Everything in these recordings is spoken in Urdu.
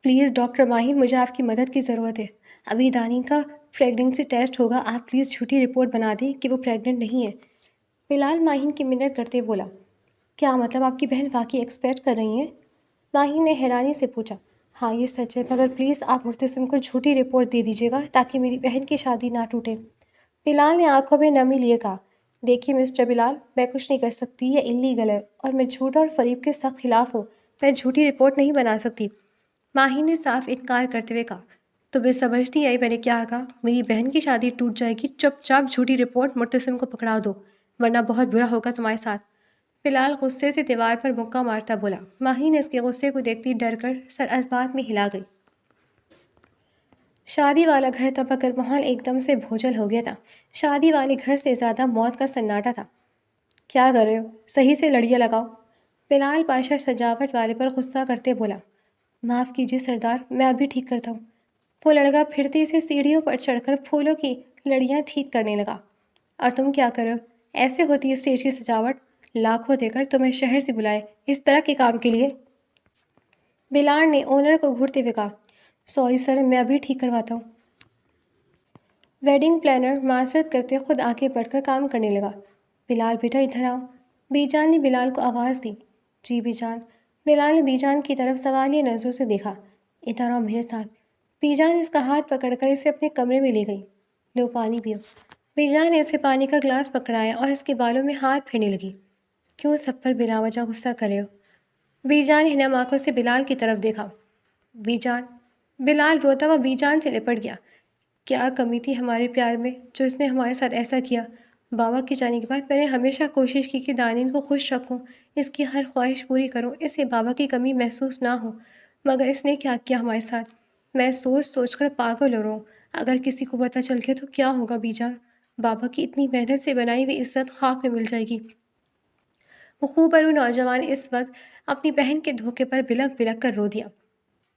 پلیز ڈاکٹر ماہین، مجھے آپ کی مدد کی ضرورت ہے۔ ابھی دانی کا پریگننسی ٹیسٹ ہوگا، آپ پلیز جھوٹی رپورٹ بنا دیں کہ وہ پریگننٹ نہیں ہے۔ بلال ماہین کی منت کرتے بولا، کیا مطلب آپ کی بہن واقعی ایکسپیکٹ کر رہی ہیں؟ ماہین نے حیرانی سے پوچھا، ہاں یہ سچ ہے، مگر پلیز آپ مرتسم کو جھوٹی رپورٹ دے دیجیے گا تاکہ میری بہن کی شادی نہ ٹوٹے۔ بلال نے آنکھوں میں نمی لیے کہا، دیکھیے مسٹر بلال، میں کچھ نہیں کر سکتی، یہ اللیگل ہے اور میں جھوٹ اور فریب کے سخت خلاف ہوں، میں جھوٹی رپورٹ نہیں بنا سکتی۔ ماہین نے صاف انکار کرتے ہوئے کہا، تمہیں سمجھ نہیں آئی میں نے کیا کہا؟ میری بہن کی شادی ٹوٹ جائے گی، چپ چاپ جھوٹی رپورٹ مرتسم کو پکڑا دو ورنہ بہت برا ہوگا تمہارے ساتھ۔ بلال غصے سے دیوار پر مکہ مارتا بولا۔ ماہین اس کے غصے کو دیکھتی ڈر کر سر اسبات میں ہلا گئی۔ شادی والا گھر تپا کر ماحول ایک دم سے بھوجل ہو گیا تھا۔ شادی والے گھر سے زیادہ موت کا سناٹا تھا۔ کیا کر رہے ہو؟ صحیح سے لڑیاں لگاؤ۔ بلال پاشا سجاوٹ والے پر غصہ کرتے بولا، معاف کیجیے سردار، میں ابھی ٹھیک کرتا ہوں۔ وہ لڑکا پھرتی سے سیڑھیوں پر چڑھ کر پھولوں کی لڑیاں ٹھیک کرنے لگا۔ اور تم کیا کرو؟ ایسے ہوتی ہے اسٹیج کی سجاوٹ؟ لاکھوں دے کر تمہیں شہر سے بلائے اس طرح کے کام کے لیے؟ بلال نے اونر کو گھورتے ہوئے کہا، سوری سر، میں ابھی ٹھیک کرواتا ہوں۔ ویڈنگ پلانر معذرت کرتے خود آگے بڑھ کر کام کرنے لگا۔ بلال بیٹا ادھر آؤ۔ بی جان نے بلال کو آواز دی۔ جی بی جان۔ بلال نے بی جان کی طرف سوالیہ نظروں سے دیکھا۔ ادھر آؤ میرے ساتھ۔ بی جان اس کا ہاتھ پکڑ کر اسے اپنے کمرے میں لے گئی۔ لو پانی پیو۔ بی جان نے اسے پانی کا گلاس پکڑایا اور اس کے بالوں میں ہاتھ پھیرنے لگی۔ کیوں سب پر بلا وجہ غصہ کر رہے ہو؟ بی جان نے نم آنکھوں سے بلال کی طرف دیکھا۔ بی جان۔ بلال روتا ہوا بی جان سے لپٹ گیا۔ کیا کمی تھی ہمارے پیار میں جو اس نے ہمارے ساتھ ایسا کیا؟ بابا کے جانے کے بعد میں نے ہمیشہ کوشش کی کہ دانین کو خوش رکھوں، اس کی ہر خواہش پوری کروں، اسے بابا کی کمی محسوس نہ ہو، مگر اس نے کیا کیا ہمارے ساتھ؟ میں سوچ سوچ کر پاگل ہو رہا ہوں۔ اگر کسی کو پتہ چل گیا تو کیا ہوگا بی جان؟ بابا کی اتنی محنت سے بنائی ہوئی عزت خاک میں مل جائے گی۔ وہ خوبرو نوجوان اس وقت اپنی بہن کے دھوکے پر بلک بلک کر رو دیا۔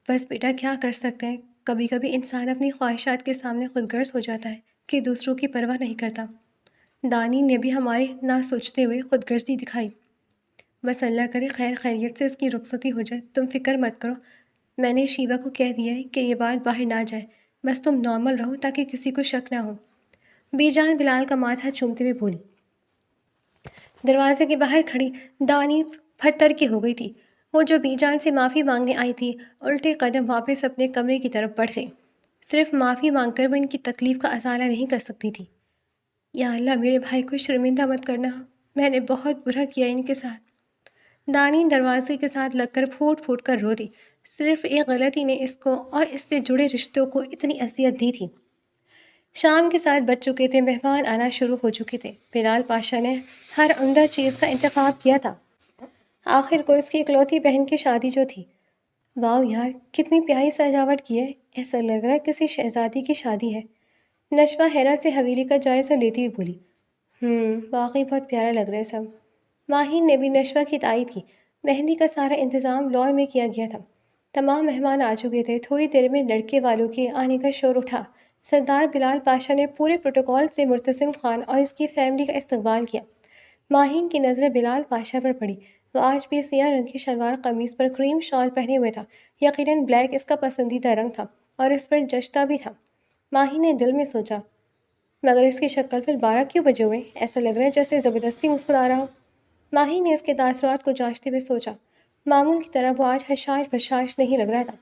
بس بیٹا کیا کر سکتے ہیں، کبھی کبھی انسان اپنی خواہشات کے سامنے خود غرض ہو جاتا ہے کہ دوسروں کی پرواہ نہیں کرتا۔ دانی نے بھی ہماری نہ سوچتے ہوئے خود غرضی دکھائی۔ بس اللہ کرے خیر خیریت سے اس کی رخصتی ہو جائے، تم فکر مت کرو، میں نے شیبہ کو کہہ دیا ہے کہ یہ بات باہر نہ جائے، بس تم نارمل رہو تاکہ کسی کو شک نہ ہو۔ بی جان بلال کا ماتھا چومتے ہوئے بولی۔ دروازے کے باہر کھڑی دانی پھتر کی ہو گئی تھی۔ وہ جو بی جان سے معافی مانگنے آئی تھی، الٹے قدم واپس اپنے کمرے کی طرف بڑھ گئی۔ صرف معافی مانگ کر وہ ان کی تکلیف کا ازالہ نہیں کر سکتی تھی۔ یا اللہ میرے بھائی کو شرمندہ مت کرنا، میں نے بہت برا کیا ان کے ساتھ۔ دانی دروازے کے ساتھ لگ کر پھوٹ پھوٹ کر رو دی۔ صرف ایک غلطی نے اس کو اور اس سے جڑے رشتوں کو اتنی اذیت دی تھی۔ شام کے ساتھ بج چکے تھے، مہمان آنا شروع ہو چکے تھے۔ بلال پاشا نے ہر عمدہ چیز کا انتخاب کیا تھا۔ آخر کو اس کی اکلوتی بہن کی شادی جو تھی۔ واؤ یار، کتنی پیاری سجاوٹ کی ہے، ایسا لگ رہا ہے کسی شہزادی کی شادی ہے۔ نشوہ حیرت سے حویلی کا جائزہ لیتی ہوئی بولی، واقعی بہت پیارا لگ رہا ہے سب۔ ماہین نے بھی نشوہ کی تائید کی۔ مہندی کا سارا انتظام لان میں کیا گیا تھا۔ تمام مہمان آ چکے تھے۔ تھوڑی دیر میں لڑکے والوں کے آنے کا شور اٹھا۔ سردار بلال پاشا نے پورے پروٹوکول سے مرتسم خان اور اس کی فیملی کا استقبال کیا۔ ماہین کی نظر بلال پاشا پر پڑی۔ وہ آج بھی سیاہ رنگ کی شلوار قمیص پر کریم شال پہنے ہوئے تھا۔ یقیناً بلیک اس کا پسندیدہ رنگ تھا اور اس پر جچتا بھی تھا۔ ماہین نے دل میں سوچا، مگر اس کی شکل پر 12 کیوں بجے ہوئے؟ ایسا لگ رہا ہے جیسے زبردستی مسکرا رہا ہو۔ ماہین نے اس کے تاثرات کو جانچتے ہوئے سوچا، معمول کی طرح وہ آج حشاش بشاش نہیں لگ رہا تھا۔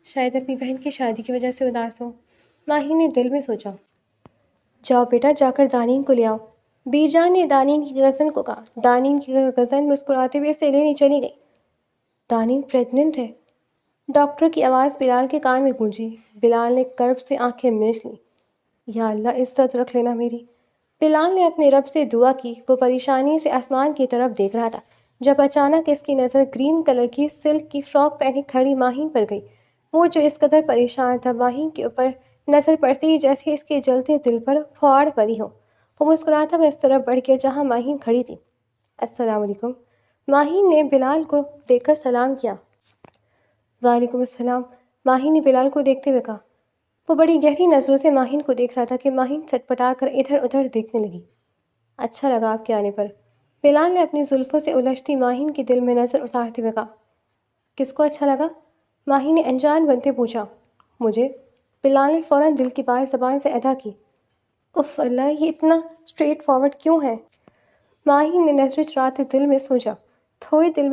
شاید اپنی بہن کی شادی کی وجہ سے اداس ہو۔ ماہین نے دل میں سوچا۔ جاؤ بیٹا، جا کر دانین کو لے آؤ۔ بی جان نے دانین کی کزن کو کہا۔ دانین کی کزن مسکراتے ہوئے اسے لینے چلی گئی۔ دانین پریگننٹ ہے؟ ڈاکٹر کی آواز بلال کے کان میں گونجی۔ بلال نے کرب سے آنکھیں مینچ لیں۔ یا اللہ عزت رکھ لینا میری۔ بلال نے اپنے رب سے دعا کی۔ وہ پریشانی سے آسمان کی طرف دیکھ رہا تھا جب اچانک اس کی نظر گرین کلر کی سلک کی فراک پہنے کھڑی ماہین پر گئی۔ وہ جو اس قدر پریشان تھا، ماہین کے اوپر نظر پڑتے ہی جیسے اس کے جلتے دل پر پھاڑ پڑی ہو۔ وہ مسکراتا ہوا اس طرف بڑھ گیا جہاں ماہین کھڑی تھی۔ السلام علیکم۔ ماہین نے بلال کو دیکھ کر سلام کیا۔ وعلیکم السلام، ماہین نے بلال کو دیکھتے ہوئے کہا۔ وہ بڑی گہری نظروں سے ماہین کو دیکھ رہا تھا کہ ماہین چٹپٹا کر ادھر ادھر دیکھنے لگی۔ اچھا لگا آپ کے آنے پر۔ بلال نے اپنی زلفوں سے الجھتی ماہین کے دل میں نظر اتارتے ہوئے کہا۔ کس کو اچھا لگا؟ ماہی نے انجان بنتے پوچھا۔ مجھے؟ بلال نے فوراً دل کی بات زبان سے ادا کی۔ اف اللہ، یہ اتنا اسٹریٹ فارورڈ کیوں ہے؟ ماہی نے نظر چراتے دل میں سوچا۔ تھوڑی دل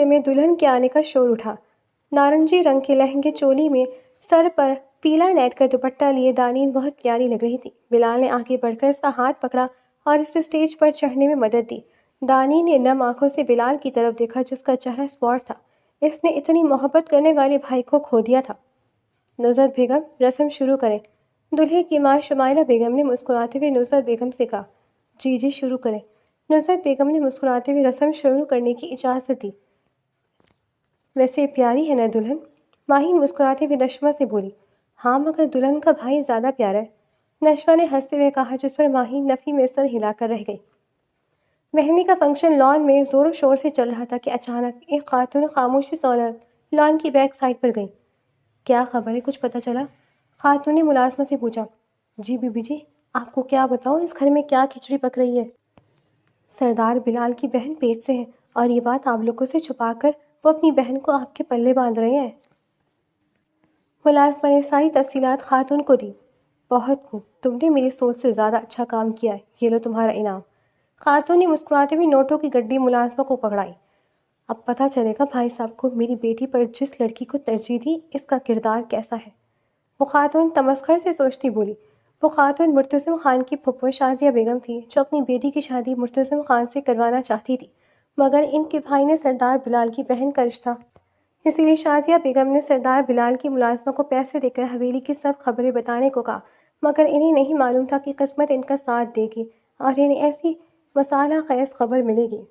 میں دلہن کے آنے کا شور اٹھا۔ نارنجی رنگ کے لہنگے چولی میں سر پر پیلا نیٹ کا دوپٹہ لیے دانین بہت پیاری لگ رہی تھی۔ بلال نے آگے بڑھ کر اس کا ہاتھ پکڑا اور اسے اسٹیج پر چڑھنے میں مدد دی۔ دانین نے نم آنکھوں سے بلال کی طرف دیکھا جس کا چہرہ اسپاٹ تھا۔ اس نے اتنی محبت کرنے والے بھائی کو کھو دیا تھا۔ نصرت بیگم، رسم شروع کریں۔ دلہے کی ماں شمائلہ بیگم نے مسکراتے ہوئے نصرت بیگم سے کہا۔ جی جی، شروع کریں۔ نصرت بیگم نے مسکراتے ہوئے رسم شروع کرنے کی اجازت دی۔ ویسے پیاری ہے نا دلہن؟ ماہین مسکراتے ہوئے نشمہ سے بولی۔ ہاں، مگر دلہن کا بھائی زیادہ پیارا ہے، نشمہ نے ہنستے ہوئے کہا، جس پر ماہین نفی میں سر ہلا کر رہ گئی۔ مہندی کا فنکشن لان میں زور و شور سے چل رہا تھا کہ اچانک ایک خاتون خاموشی سے لان کی بیک سائڈ پر گئی۔ کیا خبر ہے، کچھ پتہ چلا؟ خاتون نے ملازمہ سے پوچھا۔ جی بی بی جی، آپ کو کیا بتاؤں، اس گھر میں کیا کھچڑی پک رہی ہے۔ سردار بلال کی بہن پیٹ سے ہے اور یہ بات آپ لوگوں سے چھپا کر وہ اپنی بہن کو آپ کے پلے باندھ رہے ہیں۔ ملازمہ نے ساری تفصیلات خاتون کو دی۔ بہت خوب، تم نے میری سوچ سے زیادہ اچھا کام کیا ہے، یہ لو تمہارا انعام۔ خاتون نے مسکراتے ہوئے نوٹوں کی گڈی ملازمہ کو پکڑائی۔ اب پتہ چلے گا بھائی صاحب کو میری بیٹی پر جس لڑکی کو ترجیح دی اس کا کردار کیسا ہے۔ وہ خاتون تمسخر سے سوچتی بولی۔ وہ خاتون مرتضم خان کی پھپھو شازیہ بیگم تھی جو اپنی بیٹی کی شادی مرتضم خان سے کروانا چاہتی تھی، مگر ان کے بھائی نے سردار بلال کی بہن کا رشتہ، اسی لیے شازیہ بیگم نے سردار بلال کی ملازمہ کو پیسے دے کر حویلی کی سب خبریں بتانے کو کہا، مگر انہیں نہیں معلوم تھا کہ قسمت ان کا ساتھ دے گی اور انہیں ایسی مسالہ خیز خبر ملے گی۔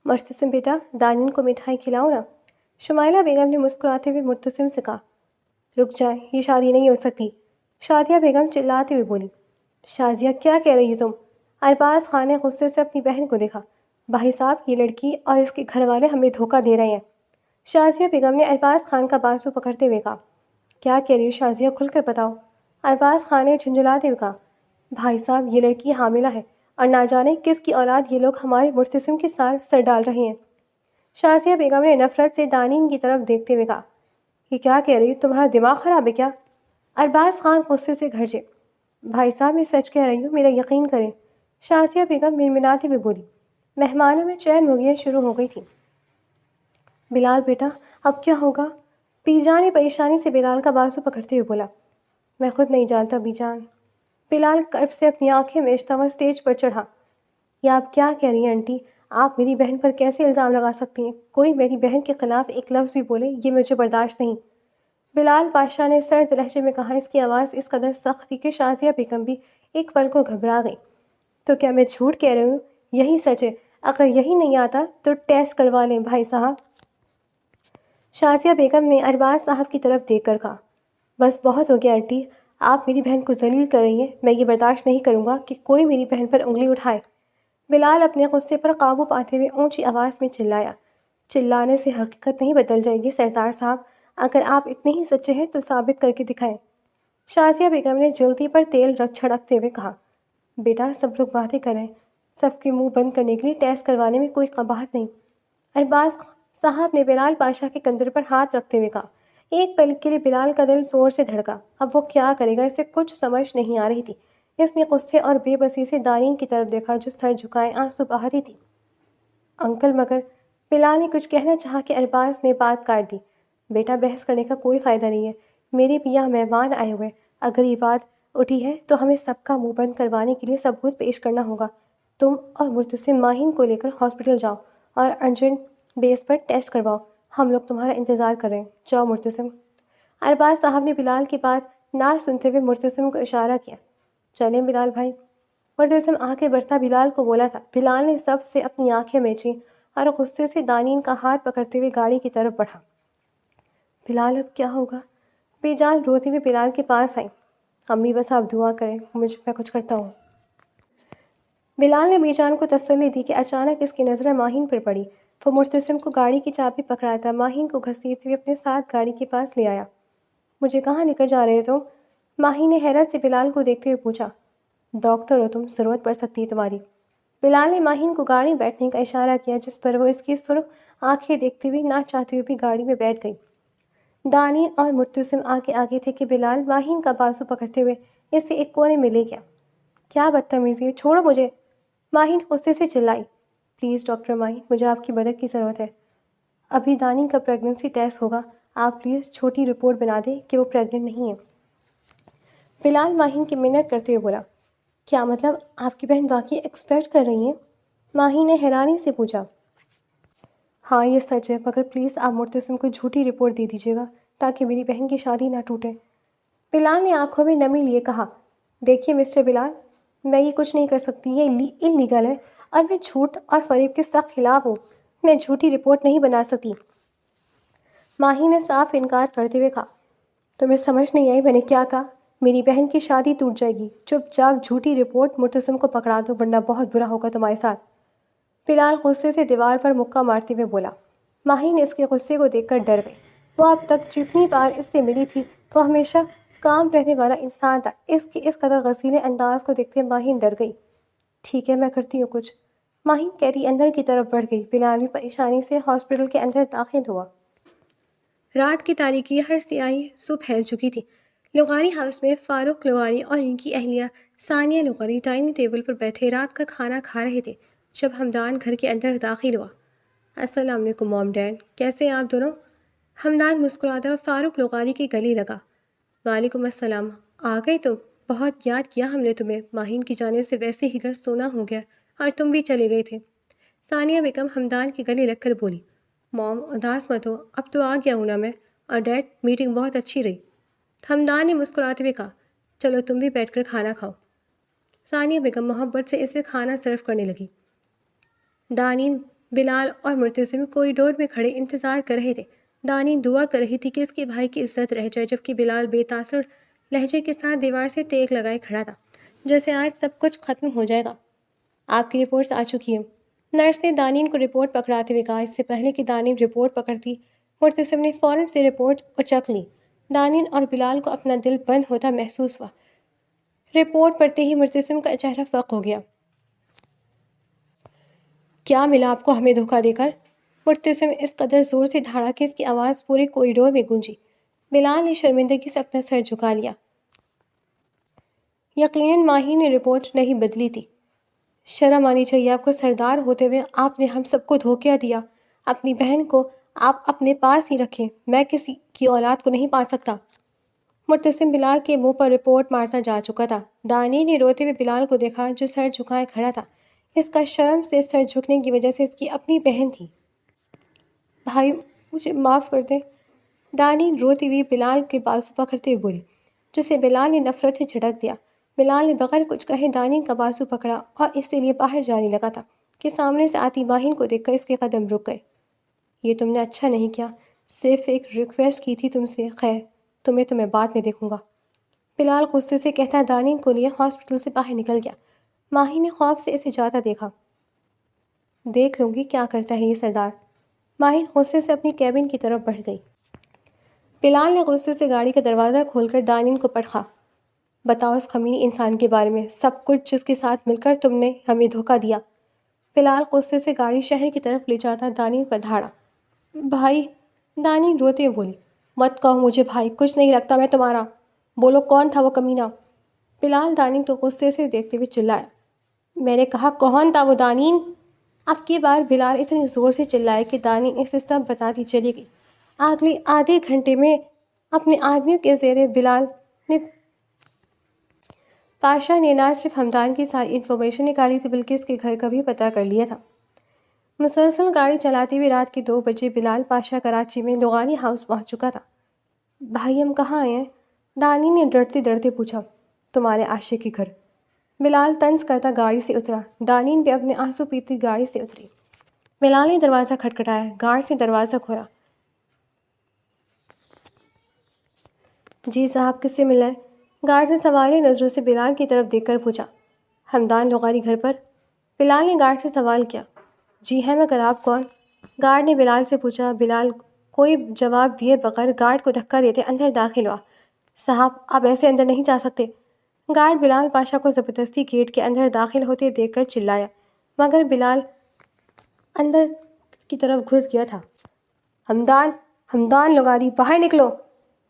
مرتضم بیٹا، دانین کو مٹھائی کھلاؤ نا، شمائلہ بیگم نے مسکراتے ہوئے مرتضم سے کہا۔ رک جائیں، یہ شادی نہیں ہو سکتی، شازیہ بیگم چلاتے ہوئے بولی۔ شازیہ، کیا کہہ رہی ہو تم؟ ارباز خان نے غصے سے اپنی بہن کو دیکھا۔ بھائی صاحب، یہ لڑکی اور اس کے گھر والے ہمیں دھوکہ دے رہے ہیں۔ شازیہ بیگم نے ارباز خان کا بازو پکڑتے ہوئے کہا۔ کیا کہہ رہی ہو شازیہ، کھل کر بتاؤ۔ ارباز خان نے جھنجھلاتے ہوئے کہا۔ بھائی صاحب، یہ لڑکی حاملہ ہے اور نہ جانے کس کی اولاد یہ لوگ ہمارے مرتضم کے ساتھ سر ڈال رہے ہیں۔ شازیہ بیگم نے نفرت سے دانین کی طرف دیکھتے ہوئے کہا۔ یہ کیا کہہ رہی ہو، تمہارا دماغ خراب ہے کیا؟ ارباز خان غصے سے گھرجے۔ بھائی صاحب، میں سچ کہہ رہی ہوں، میرا یقین کریں، شازیہ بیگم منمناتے ہوئے بولی۔ مہمانوں میں چین موگیاں شروع ہو گئی تھیں۔ بلال بیٹا، اب کیا ہوگا؟ بی جان نے پریشانی سے بلال کا بازو پکڑتے ہوئے بولا۔ میں خود نہیں جانتا بی جان۔ بلال کرب سے اپنی آنکھیں میچتا ہوا اسٹیج پر چڑھا۔ یہ آپ کیا کہہ رہی ہیں آنٹی؟ آپ میری بہن پر کیسے الزام لگا سکتی ہیں؟ کوئی میری بہن کے خلاف ایک لفظ بھی بولے، یہ مجھے برداشت نہیں۔ بلال بادشاہ نے سرد لہجے میں کہا، اس کی آواز اس قدر سخت تھی کہ شازیہ بیگم بھی ایک پل کو گھبرا گئی۔ تو کیا میں جھوٹ کہہ رہی ہوں؟ یہی سچ ہے، اگر یہی نہیں آتا تو ٹیسٹ کروا لیں بھائی صاحب۔ شازیہ بیگم نے ارباز صاحب کی طرف دیکھ کر کہا۔ بس بہت ہو گیا آنٹی، آپ میری بہن کو ذلیل کر رہی ہیں، میں یہ برداشت نہیں کروں گا کہ کوئی میری بہن پر انگلی اٹھائے۔ بلال اپنے غصے پر قابو پاتے ہوئے اونچی آواز میں چلایا۔ چلانے سے حقیقت نہیں بدل جائے گی سردار صاحب، اگر آپ اتنے ہی سچے ہیں تو ثابت کر کے دکھائیں۔ شازیہ بیگم نے جلدی پر تیل رکھ چھڑکتے ہوئے کہا۔ بیٹا، سب لوگ باتیں کریں، سب کے منہ بند کرنے کے لیے ٹیسٹ کروانے میں کوئی قباحت نہیں۔ ارباز صاحب نے بلال بادشاہ کے کندھے پر ہاتھ رکھتے ہوئے کہا۔ ایک پل کے لیے بلال کا دل زور سے دھڑکا۔ اب وہ کیا کرے گا، اسے کچھ سمجھ نہیں آ رہی تھی۔ اس نے غصے اور بے بسی سے دانین کی طرف دیکھا جو سر جھکائے آنسو بہا رہی تھی۔ انکل، مگر بلال نے کچھ کہنا چاہا کہ ارباز نے بات کاٹ دی۔ بیٹا، بحث کرنے کا کوئی فائدہ نہیں ہے، میرے بھی یہاں مہمان آئے ہوئے، اگر یہ بات اٹھی ہے تو ہمیں سب کا منہ بند کروانے کے لیے ثبوت پیش کرنا ہوگا۔ تم اور مرتضم ماہین کو لے کر ہاسپٹل جاؤ اور ارجنٹ بیس پر ٹیسٹ کرواؤ، ہم لوگ تمہارا انتظار کر رہے ہیں، جاؤ مرتضم۔ ارباز صاحب نے بلال کی بات نہ سنتے ہوئے مرتضم کو اشارہ کیا۔ چلیں بلال بھائی۔ مرتضم آگے بڑھتا بلال کو بولا تھا۔ بلال نے سب سے اپنی آنکھیں میچیں اور غصے سے دانین کا ہاتھ پکڑتے ہوئے گاڑی کی طرف بڑھا۔ بلال، اب کیا ہوگا؟ بی جان روتی ہوئی بلال کے پاس آئیں۔ امی، بس آپ دعا کریں، میں کچھ کرتا ہوں۔ بلال نے بی جان کو تسلی دی کہ اچانک اس کی نظر ماہین پر پڑی۔ وہ مرتضم کو گاڑی کی چابی پکڑاتا ماہین کو گھسیٹتے ہوئے اپنے ساتھ گاڑی کے پاس لے آیا۔ مجھے کہاں لے کر جا رہے ہو تم؟ ماہین نے حیرت سے بلال کو دیکھتے ہوئے پوچھا۔ ڈاکٹر ہو تم، ضرورت پڑ سکتی ہے تمہاری۔ بلال نے ماہین کو گاڑی بیٹھنے کا اشارہ کیا، جس پر وہ اس کی سرخ آنکھیں دیکھتے ہوئے نہ چاہتے ہوئے بھی گاڑی میں بیٹھ گئی۔ دانین اور مرتسم آگے تھے کہ بلال ماہین کا بازو پکڑتے ہوئے اسے ایک کونے میں لے گیا۔ کیا بدتمیزی ہے، چھوڑو مجھے، ماہین غصے سے چلائی۔ پلیز ڈاکٹر ماہین، مجھے آپ کی مدد کی ضرورت ہے۔ ابھی دانین کا پریگننسی ٹیسٹ ہوگا، آپ پلیز چھوٹی رپورٹ بنا دیں کہ وہ پریگننٹ نہیں ہے۔ بلال ماہین کی منت کرتے ہوئے بولا، کیا مطلب آپ کی بہن واقعی ایکسپیکٹ کر رہی ہیں؟ ماہین نے حیرانی سے پوچھا۔ ہاں یہ سچ ہے، مگر پلیز آپ مرتسم کو جھوٹی رپورٹ دے دیجیے گا تاکہ میری بہن کی شادی نہ ٹوٹے۔ بلال نے آنکھوں میں نمی لیے کہا، دیکھیے مسٹر بلال، میں یہ کچھ نہیں کر سکتی، یہ انلیگل ہے اور میں جھوٹ اور فریب کے سخت خلاف ہوں، میں جھوٹی رپورٹ نہیں بنا سکتی۔ ماہین نے صاف انکار کرتے ہوئے کہا، تمہیں سمجھ نہیں آئی میں نے کیا کہا؟ میری بہن کی شادی ٹوٹ جائے گی، چپ چاپ جھوٹی رپورٹ مرتسم کو پکڑا دو ورنہ بہت برا ہوگا تمہارے ساتھ۔ بلال غصے سے دیوار پر مکہ مارتے ہوئے بولا۔ ماہین اس کے غصے کو دیکھ کر ڈر گئی۔ وہ اب تک جتنی بار اس سے ملی تھی وہ ہمیشہ کام رہنے والا انسان تھا، اس کے اس قدر غصیلے انداز کو دیکھتے ماہین ڈر گئی۔ ٹھیک ہے، میں کرتی ہوں کچھ، ماہین کہتی اندر کی طرف بڑھ گئی۔ بلال بھی پریشانی سے ہاسپٹل کے اندر داخل ہوا۔ رات کی تاریکی ہر سیاہی سو پھیل چکی تھی۔ لغاری ہاؤس میں فاروق لغاری اور ان کی اہلیہ ثانیہ لغاری ڈائننگ ٹیبل پر بیٹھے رات کا کھانا کھا رہے تھے جب ہمدان گھر کے اندر داخل ہوا۔ السلام علیکم موم ڈیڈ، کیسے ہیں آپ دونوں؟ ہمدان مسکراتا ہوا فاروق لغاری کے گلے لگا۔ وعلیکم السلام، آ گئے تم، بہت یاد کیا ہم نے تمہیں، ماہین کی جانے سے ویسے ہی گھر سونا ہو گیا اور تم بھی چلے گئے تھے۔ ثانیہ بیگم ہمدان کے گلے لگ کر بولی، موم اداس مت ہو، اب تو آ گیا ہوں نا میں، اور ڈیڈ میٹنگ بہت اچھی رہی۔ ہمدان نے مسکراتے ہوئے کہا، چلو تم بھی بیٹھ کر کھانا کھاؤ۔ ثانیہ بیگم محبت سے اسے کھانا سرو کرنے لگی۔ دانین، بلال اور مرتسم کوریڈور میں کھڑے انتظار کر رہے تھے۔ دانین دعا کر رہی تھی کہ اس کے بھائی کی عزت رہ جائے، جبکہ بلال بے تاثر لہجے کے ساتھ دیوار سے ٹیک لگائے کھڑا تھا، جیسے آج سب کچھ ختم ہو جائے گا۔ آپ کی رپورٹس آ چکی ہیں، نرس نے دانین کو رپورٹ پکڑاتے ہوئے کہا۔ اس سے پہلے کہ دانین رپورٹ پکڑتی، مرتسم نے فوراً سے رپورٹ اچک لی۔ دانین اور بلال کو اپنا دل بند ہوتا محسوس ہوا۔ رپورٹ پڑھتے ہی مرتسم کا چہرہ فق ہو گیا۔ کیا ملا آپ کو ہمیں دھوکہ دے کر؟ مرتسم اس قدر زور سے دھاڑا کہ اس کی آواز پورے کوریڈور میں گونجی۔ بلال نے شرمندگی سے اپنا سر جھکا لیا۔ یقیناً ماہین نے رپورٹ نہیں بدلی تھی۔ شرم آنی چاہیے آپ کو، سردار ہوتے ہوئے آپ نے ہم سب کو دھوکہ دیا۔ اپنی بہن کو آپ اپنے پاس ہی رکھیں، میں کسی کی اولاد کو نہیں پا سکتا۔ مرتسم بلال کے منہ پر رپورٹ مارتا جا چکا تھا۔ دانیل نے روتے ہوئے بلال کو دیکھا جو سر جھکائے کھڑا تھا۔ اس کا شرم سے سر جھکنے کی وجہ سے اس کی اپنی بہن تھی۔ بھائی مجھے معاف کر دیں، دانیل روتی ہوئی بلال کے بازو پکڑتے ہوئے بولی، جسے بلال نے نفرت سے جھٹک دیا۔ بلال نے بغیر کچھ کہے دانیل کا بازو پکڑا اور اس سے لیے باہر جانے لگا تھا کہ سامنے سے آتی ماہین کو دیکھ کر اس کے قدم رک گئے۔ یہ تم نے اچھا نہیں کیا، صرف ایک ریکویسٹ کی تھی تم سے، خیر تمہیں تو میں بعد میں دیکھوں گا، بلال غصے سے کہتا دانیل کو لیے ہاسپٹل سے باہر نکل گیا۔ ماہین نے خوف سے اسے جاتا دیکھا۔ دیکھ لوں گی کیا کرتا ہے یہ سردار۔ ماہین غصے سے اپنی کیبن کی طرف بڑھ گئی۔ بلال نے غصے سے گاڑی کا دروازہ کھول کر دانیل کو پرکھا۔ بتاؤ اس خمینی انسان کے بارے میں سب کچھ جس کے ساتھ مل کر تم نے ہمیں دھوکہ دیا۔ بلال غصے سے گاڑی شہر کی طرف لے جاتا دانیل پر دھاڑا۔ بھائی، دانیل روتے ہوئے بولی، مت کہو مجھے بھائی، کچھ نہیں لگتا میں تمہارا، بولو کون تھا وہ کمینہ؟ بلال دانیل کو غصے سے دیکھتے ہوئے چلایا، میں نے کہا کون تھا وہ دانیل؟ اب کی بار بلال اتنی زور سے چلائے کہ دانیل اسے سب بتاتی چلی گئی۔ اگلے آدھے گھنٹے میں اپنے آدمیوں کے زیر بلال نے پاشا نے نہ صرف ہمدان کی ساری انفارمیشن نکالی تھی بلکہ اس کے گھر کا بھی پتہ کر لیا تھا۔ مسلسل گاڑی چلاتے ہوئے رات کے 2 بجے بلال پاشا کراچی میں لغاری ہاؤس پہنچ چکا تھا۔ بھائی ہم کہاں آئے ہیں؟ دانیل نے ڈرتے ڈرتے پوچھا۔ تمہارے عاشق کے گھر۔ بلال طنز کرتا گاڑی سے اترا۔ دانیل بھی اپنے آنسو پیتی گاڑی سے اتری۔ بلال نے دروازہ کھٹکھٹایا، گارڈ سے دروازہ کھولا۔ جی صاحب، کس سے ملنا ہے؟ گارڈ نے سوالیہ نظروں سے بلال کی طرف دیکھ کر پوچھا۔ ہمدان لغاری گھر پر؟ بلال نے گارڈ سے سوال کیا۔ جی ہے، مگر آپ کون؟ گارڈ نے بلال سے پوچھا۔ بلال کوئی جواب دیے بغیر گارڈ کو دھکا دیتے اندر داخل ہوا۔ صاحب آپ ایسے اندر نہیں جا سکتے۔ گارڈ بلال پاشا کو زبردستی گیٹ کے اندر داخل ہوتے دیکھ کر چلایا۔ مگر بلال اندر کی طرف گھس گیا تھا۔ حمدان، حمدان لغاری، باہر نکلو!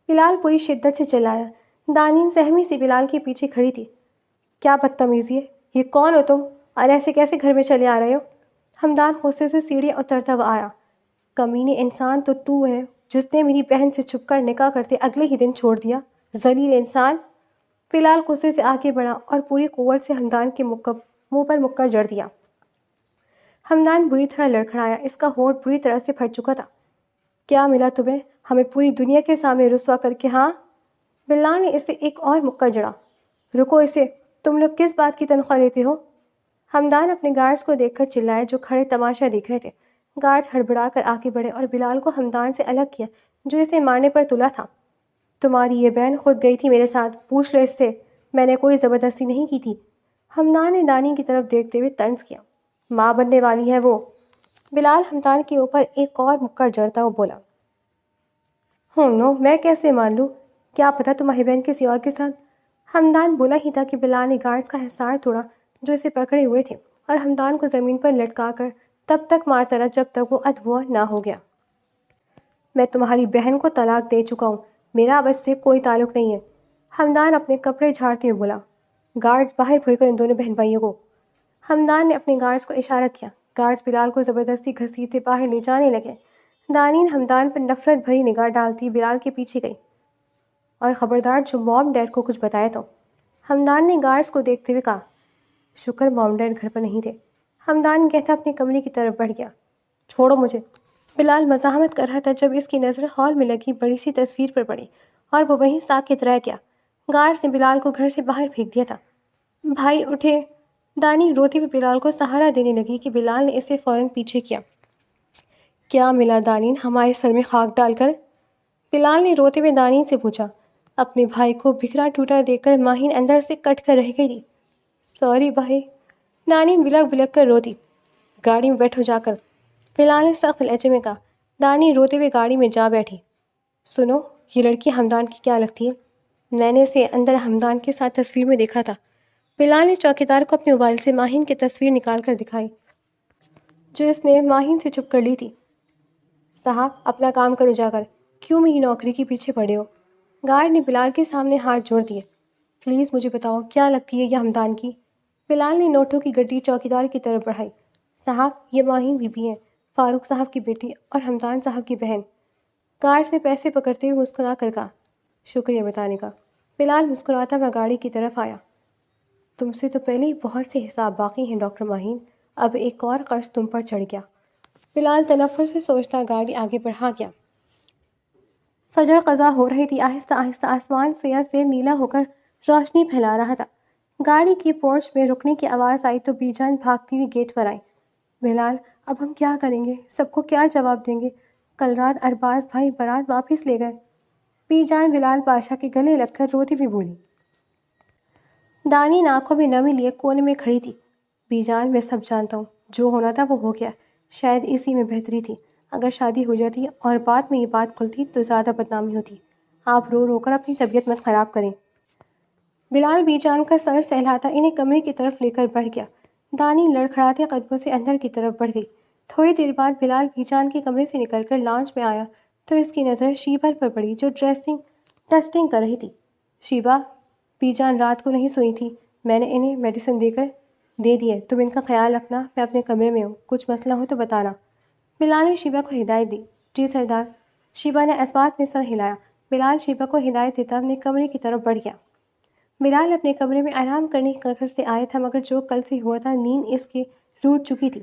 بلال پوری شدت سے چلایا۔ دانین سہمی سی بلال کے پیچھے کھڑی تھی۔ کیا بدتمیزی ہے؟ یہ کون ہو تم؟ اور ایسے کیسے گھر میں چلے آ رہے ہو؟ حمدان غصے سے سیڑھی اترتا ہوا آیا۔ کمینے انسان تو ہے جس نے میری بہن سے چھپ کر نکاح کرتے اگلے ہی دن چھوڑ دیا۔ ذلیل انسان! بلال غصے سے آگے بڑھا اور پوری قوت سے حمدان کے منہ پر مکر جڑ دیا۔ حمدان بری طرح لڑکھڑایا، اس کا ہونٹ بری طرح سے پھٹ چکا تھا۔ کیا ملا تمہیں؟ ہمیں پوری دنیا کے سامنے رسوا کر کے، ہاں؟ بلال نے اسے ایک اور مکہ جڑا۔ رکو اسے، تم لوگ کس بات کی تنخواہ لیتے ہو؟ حمدان اپنے گارڈز کو دیکھ کر چلایا جو کھڑے تماشا دیکھ رہے تھے۔ گارڈز ہڑبڑا کر آگے بڑھے اور بلال کو حمدان سے الگ کیا جو اسے مارنے پر تلا تھا۔ تمہاری یہ بہن خود گئی تھی میرے ساتھ، پوچھ لو اس سے، میں نے کوئی زبردستی نہیں کی تھی۔ حمدان نے دانی کی طرف دیکھتے ہوئے طنز کیا۔ ماں بننے والی ہے وہ۔ بلال حمدان کے اوپر ایک اور مکر جڑتا ہوا بولا۔ نو، میں کیسے مان لوں؟ کیا پتا تمہاری بہن کسی اور کے ساتھ؟ حمدان بولا ہی تھا کہ بلال نے گارڈز کا حصار توڑا جو اسے پکڑے ہوئے تھے اور حمدان کو زمین پر لٹکا کر تب تک مارتا رہا جب تک وہ ادھواں نہ ہو گیا۔ میں تمہاری بہن کو طلاق دے چکا ہوں، میرا اب اس سے کوئی تعلق نہیں ہے۔ حمدان اپنے کپڑے جھاڑتے ہوئے بولا۔ گارڈز باہر بھیجو ان دونوں بہن بھائیوں کو۔ حمدان نے اپنے گارڈز کو اشارہ کیا۔ گارڈز بلال کو زبردستی گھسیٹتے باہر لے جانے لگے۔ دانین حمدان پر نفرت بھری نگاہ ڈالتی بلال کے پیچھے گئی۔ اور خبردار جو موم ڈیڈ کو کچھ بتایا تو۔ حمدان نے گارڈز کو دیکھتے ہوئے کہا۔ شکر موم ڈیڈ گھر پر نہیں تھے۔ حمدان کہتا اپنے کمرے کی طرف بڑھ گیا۔ چھوڑو مجھے! بلال مزاحمت کر رہا تھا جب اس کی نظر ہال میں لگی بڑی سی تصویر پر پڑی اور وہ وہیں ساکت رہ گیا۔ گارڈز نے بلال کو گھر سے باہر پھینک دیا تھا۔ بھائی اٹھے! دانی روتی ہوئی بلال کو سہارا دینے لگی کہ بلال نے اسے فوراً پیچھے کیا۔ کیا ملا دانین ہمارے سر میں خاک ڈال کر؟ بلال نے روتے ہوئے دانین سے پوچھا۔ اپنے بھائی کو بکھرا ٹوٹا دیکھ کر ماہین اندر سے کٹ کر رہ گئی تھی۔ سوری بھائی! دانین بلک بلک کر روتی۔ گاڑی میں بیٹھو جا کر، بلال نے سخت لہجے میں کہا۔ دانی روتے ہوئے گاڑی میں جا بیٹھی۔ سنو، یہ لڑکی حمدان کی کیا لگتی ہے؟ میں نے اسے اندر حمدان کے ساتھ تصویر میں دیکھا تھا۔ بلال نے چوکیدار کو اپنے موبائل سے ماہین کی تصویر نکال کر دکھائی جو اس نے ماہین سے چھپ کر لی تھی۔ صاحب اپنا کام کرو جا کر، کیوں میری نوکری کے پیچھے پڑے ہو؟ گارڈ نے بلال کے سامنے ہاتھ جوڑ دیے۔ پلیز مجھے بتاؤ کیا لگتی ہے یہ حمدان کی؟ بلال نے نوٹوں کی گڈی چوکیدار کی طرف بڑھائی۔ صاحب یہ ماہین بی بی ہیں، فاروق صاحب کی بیٹی اور حمدان صاحب کی بہن۔ گارڈ سے پیسے پکڑتے ہوئے مسکرا کر کہا۔ شکریہ بتانے کا۔ بلال مسکراتا ہوا گاڑی کی طرف آیا۔ تم سے تو پہلے ہی بہت سے حساب باقی ہیں ڈاکٹر ماہین، اب ایک اور قرض تم پر چڑھ گیا۔ بلال تنفر سے سوچتا گاڑی آگے بڑھا گیا۔ فجر قضا ہو رہی تھی۔ آہستہ آہستہ آسمان سیاہ سے نیلا ہو کر روشنی پھیلا رہا تھا۔ گاڑی کی پورچ میں رکنے کی آواز آئی تو بی جان بھاگتی ہوئی گیٹ پر آئی۔ بلال اب ہم کیا کریں گے؟ سب کو کیا جواب دیں گے؟ کل رات ارباز بھائی بارات واپس لے گئے۔ بی جان بلال پاشا کے گلے لگ کر روتی ہوئی بولی۔ دانی آنکھوں میں نمی لیے کونے میں کھڑی تھی۔ بی جان میں سب جانتا ہوں، جو ہونا تھا وہ ہو گیا، شاید اسی میں بہتری تھی۔ اگر شادی ہو جاتی اور بعد میں یہ بات کھلتی تو زیادہ بدنامی ہوتی۔ آپ رو رو کر اپنی طبیعت مت خراب کریں۔ بلال بی جان کا سر سہلاتا انہیں کمرے کی طرف لے کر بڑھ گیا۔ دانی لڑکھڑاتے قدموں سے اندر کی طرف بڑھ گئی۔ تھوڑی دیر بعد بلال بی جان کے کمرے سے نکل کر لانچ میں آیا تو اس کی نظر شیبہ پر پڑی جو ڈسٹنگ کر رہی تھی۔ شیبہ، بی جان رات کو نہیں سوئی تھی، میں نے انہیں میڈیسن دے دی ہے، تم ان کا خیال رکھنا، میں اپنے کمرے میں ہوں، کچھ مسئلہ ہو تو بتانا۔ بلال نے شیبہ کو ہدایت دی۔ جی سردار۔ شیبہ نے اس بات میں سر ہلایا۔ بلال شیبہ کو ہدایت دیتا اپنے کمرے کی طرف بڑھ گیا۔ بلال اپنے کمرے میں آرام کرنے کی غرض سے آیا تھا مگر جو کل سے ہوا تھا نیند اس کی روٹ چکی تھی۔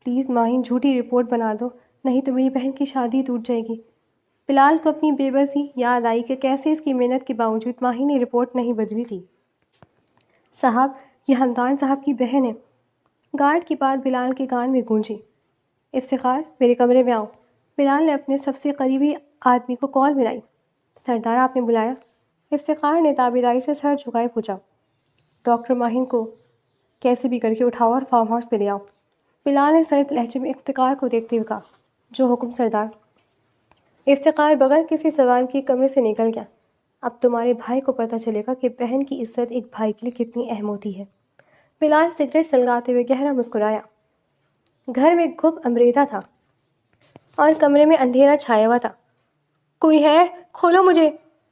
پلیز ماہین جھوٹی رپورٹ بنا دو، نہیں تو میری بہن کی شادی ٹوٹ جائے گی۔ بلال کو اپنی بے بسی یاد آئی کہ کیسے اس کی محنت کے باوجود ماہین نے رپورٹ نہیں بدلی تھی۔ صاحب یہ حمدان صاحب کی بہن ہے۔ گارڈ کی بات بلال کے کان میں گونجی۔ افتخار میرے کمرے میں آؤ۔ بلال نے اپنے سب سے قریبی آدمی کو کال ملائی۔ سردار آپ نے بلایا؟ افتخار نے تابیداری سے سر جھکائے پوچھا۔ ڈاکٹر ماہین کو کیسے بھی کر کے اٹھاؤ اور فارم ہاؤس پہ لے آؤ۔ بلال نے سرد لہجے میں افتخار کو دیکھتے ہوئے کہا۔ جو حکم سردار۔ افتخار بغیر کسی سوال کے کمرے سے نکل گیا۔ اب تمہارے بھائی کو پتہ چلے گا کہ بہن کی عزت ایک بھائی کے لیے کتنی اہم ہوتی ہے۔ بلال سگریٹ سلگاتے ہوئے گہرا مسکرایا۔ گھر میں گھپ امریتا تھا اور کمرے میں اندھیرا چھایا ہوا تھا۔ کوئی ہے؟ کھولو مجھے!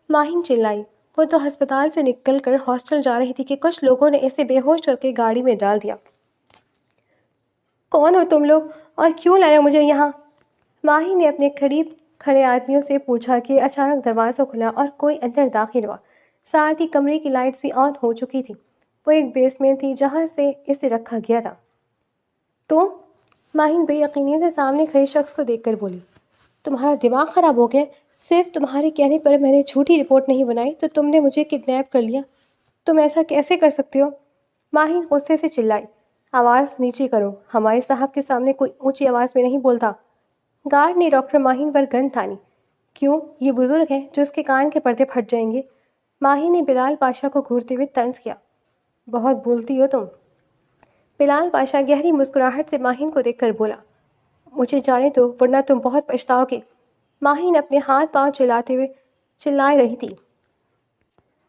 ماہین چلائی۔ وہ تو ہسپتال سے نکل کر ہاسٹل جا رہی تھی کہ کچھ لوگوں نے اسے بے ہوش کر کے گاڑی میں ڈال دیا۔ کون ہو تم لوگ اور کیوں لایا مجھے یہاں؟ ماہین نے اپنے قریب کھڑے آدمیوں سے پوچھا کہ اچانک دروازہ کھلا اور کوئی اندر داخل ہوا۔ ساتھ ہی کمرے کی لائٹس بھی آن ہو چکی تھی۔ وہ ایک بیسمنٹ تھی جہاں سے اسے رکھا گیا تھا۔ تم؟ ماہین بے یقینی سے سامنے کھڑے شخص کو دیکھ کر بولی۔ تمہارا دماغ خراب ہو گیا؟ صرف تمہارے کہنے پر میں نے جھوٹی رپورٹ نہیں بنائی تو تم نے مجھے کڈنیپ کر لیا۔ تم ایسا کیسے کر سکتے ہو؟ ماہین غصے سے چلائی۔ آواز نیچی کرو، ہمارے صاحب کے سامنے کوئی اونچی آواز میں نہیں بولتا۔ گارڈ نے ڈاکٹر ماہین پر گن تانی۔ کیوں؟ یہ بزرگ ہے جو اس کے کان کے پردے پھٹ جائیں گے۔ ماہین نے بلال پاشا کو گھورتے ہوئے طنز کیا۔ بہت بولتی ہو تم۔ بلال پاشا گہری مسکراہٹ سے ماہین کو دیکھ کر بولا۔ مجھے جانے دو ورنہ تم بہت پچھتاؤ گے۔ ماہین اپنے ہاتھ پاؤں چلاتے ہوئے چلائے رہی تھی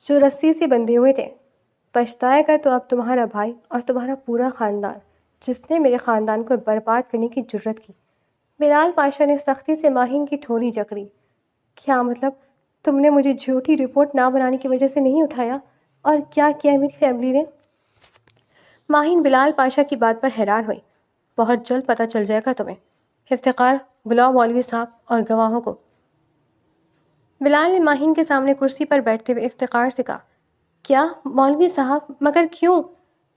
جو رسی سے بندھے ہوئے تھے۔ پچھتائے گا تو اب تمہارا بھائی اور تمہارا پورا خاندان جس نے میرے خاندان کو برباد کرنے کی جرت کی۔ بلال پاشا نے سختی سے ماہین کی ٹھوڑی جکڑی۔ کیا مطلب؟ تم نے مجھے جھوٹی رپورٹ نہ بنانے کی وجہ سے نہیں اٹھایا؟ اور کیا کیا میری فیملی نے؟ ماہین بلال پاشا کی بات پر حیران ہوئی۔ بہت جلد پتہ چل جائے گا تمہیں۔ افتخار، بلاؤ مولوی صاحب اور گواہوں کو۔ بلال نے ماہین کے سامنے کرسی پر بیٹھتے ہوئے افتخار سے کہا۔ کیا مولوی صاحب؟ مگر کیوں؟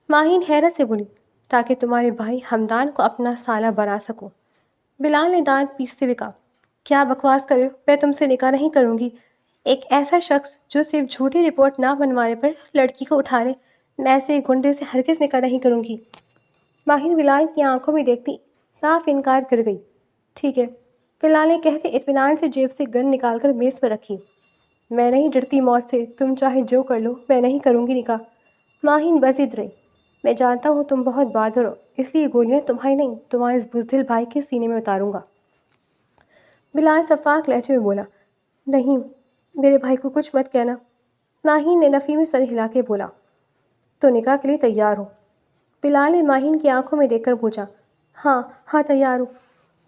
ماہین حیرت سے بولی۔ تاکہ تمہارے بھائی حمدان کو اپنا سالہ بنا سکوں۔ بلال نے دانت پیستے ہوئے کہا۔ کیا بکواس کر رہے ہو؟ میں تم سے نکاح نہیں کروں گی۔ ایک ایسا شخص جو صرف جھوٹی رپورٹ نہ بنوانے پر لڑکی کو اٹھا لے، میں ایسے ایک گنڈے سے ہرگز نکاح نہیں کروں گی۔ ماہین بلال کی آنکھوں میں دیکھتی صاف انکار کر گئی۔ ٹھیک ہے، بلال نے کہتے اطمینان سے جیب سے گن نکال کر میز پر رکھی۔ میں نہیں ڈرتی موت سے، تم چاہے جو کر لو، میں نہیں کروں گی نکاح۔ ماہین بضد رہی۔ میں جانتا ہوں تم بہت بہادر ہو، اس لیے گولیاں تمہاری نہیں تمہارے اس بزدل بھائی کے سینے میں اتاروں گا۔ بلال شفاق لہجے میں بولا۔ نہیں، میرے بھائی کو کچھ مت کہنا۔ ماہین نے نفی میں سر ہلا کے بولا۔ تو نکاح کے لیے تیار ہو؟ بلال نے ماہین کی آنکھوں میں دیکھ کر پوچھا۔ ہاں ہاں تیار ہوں۔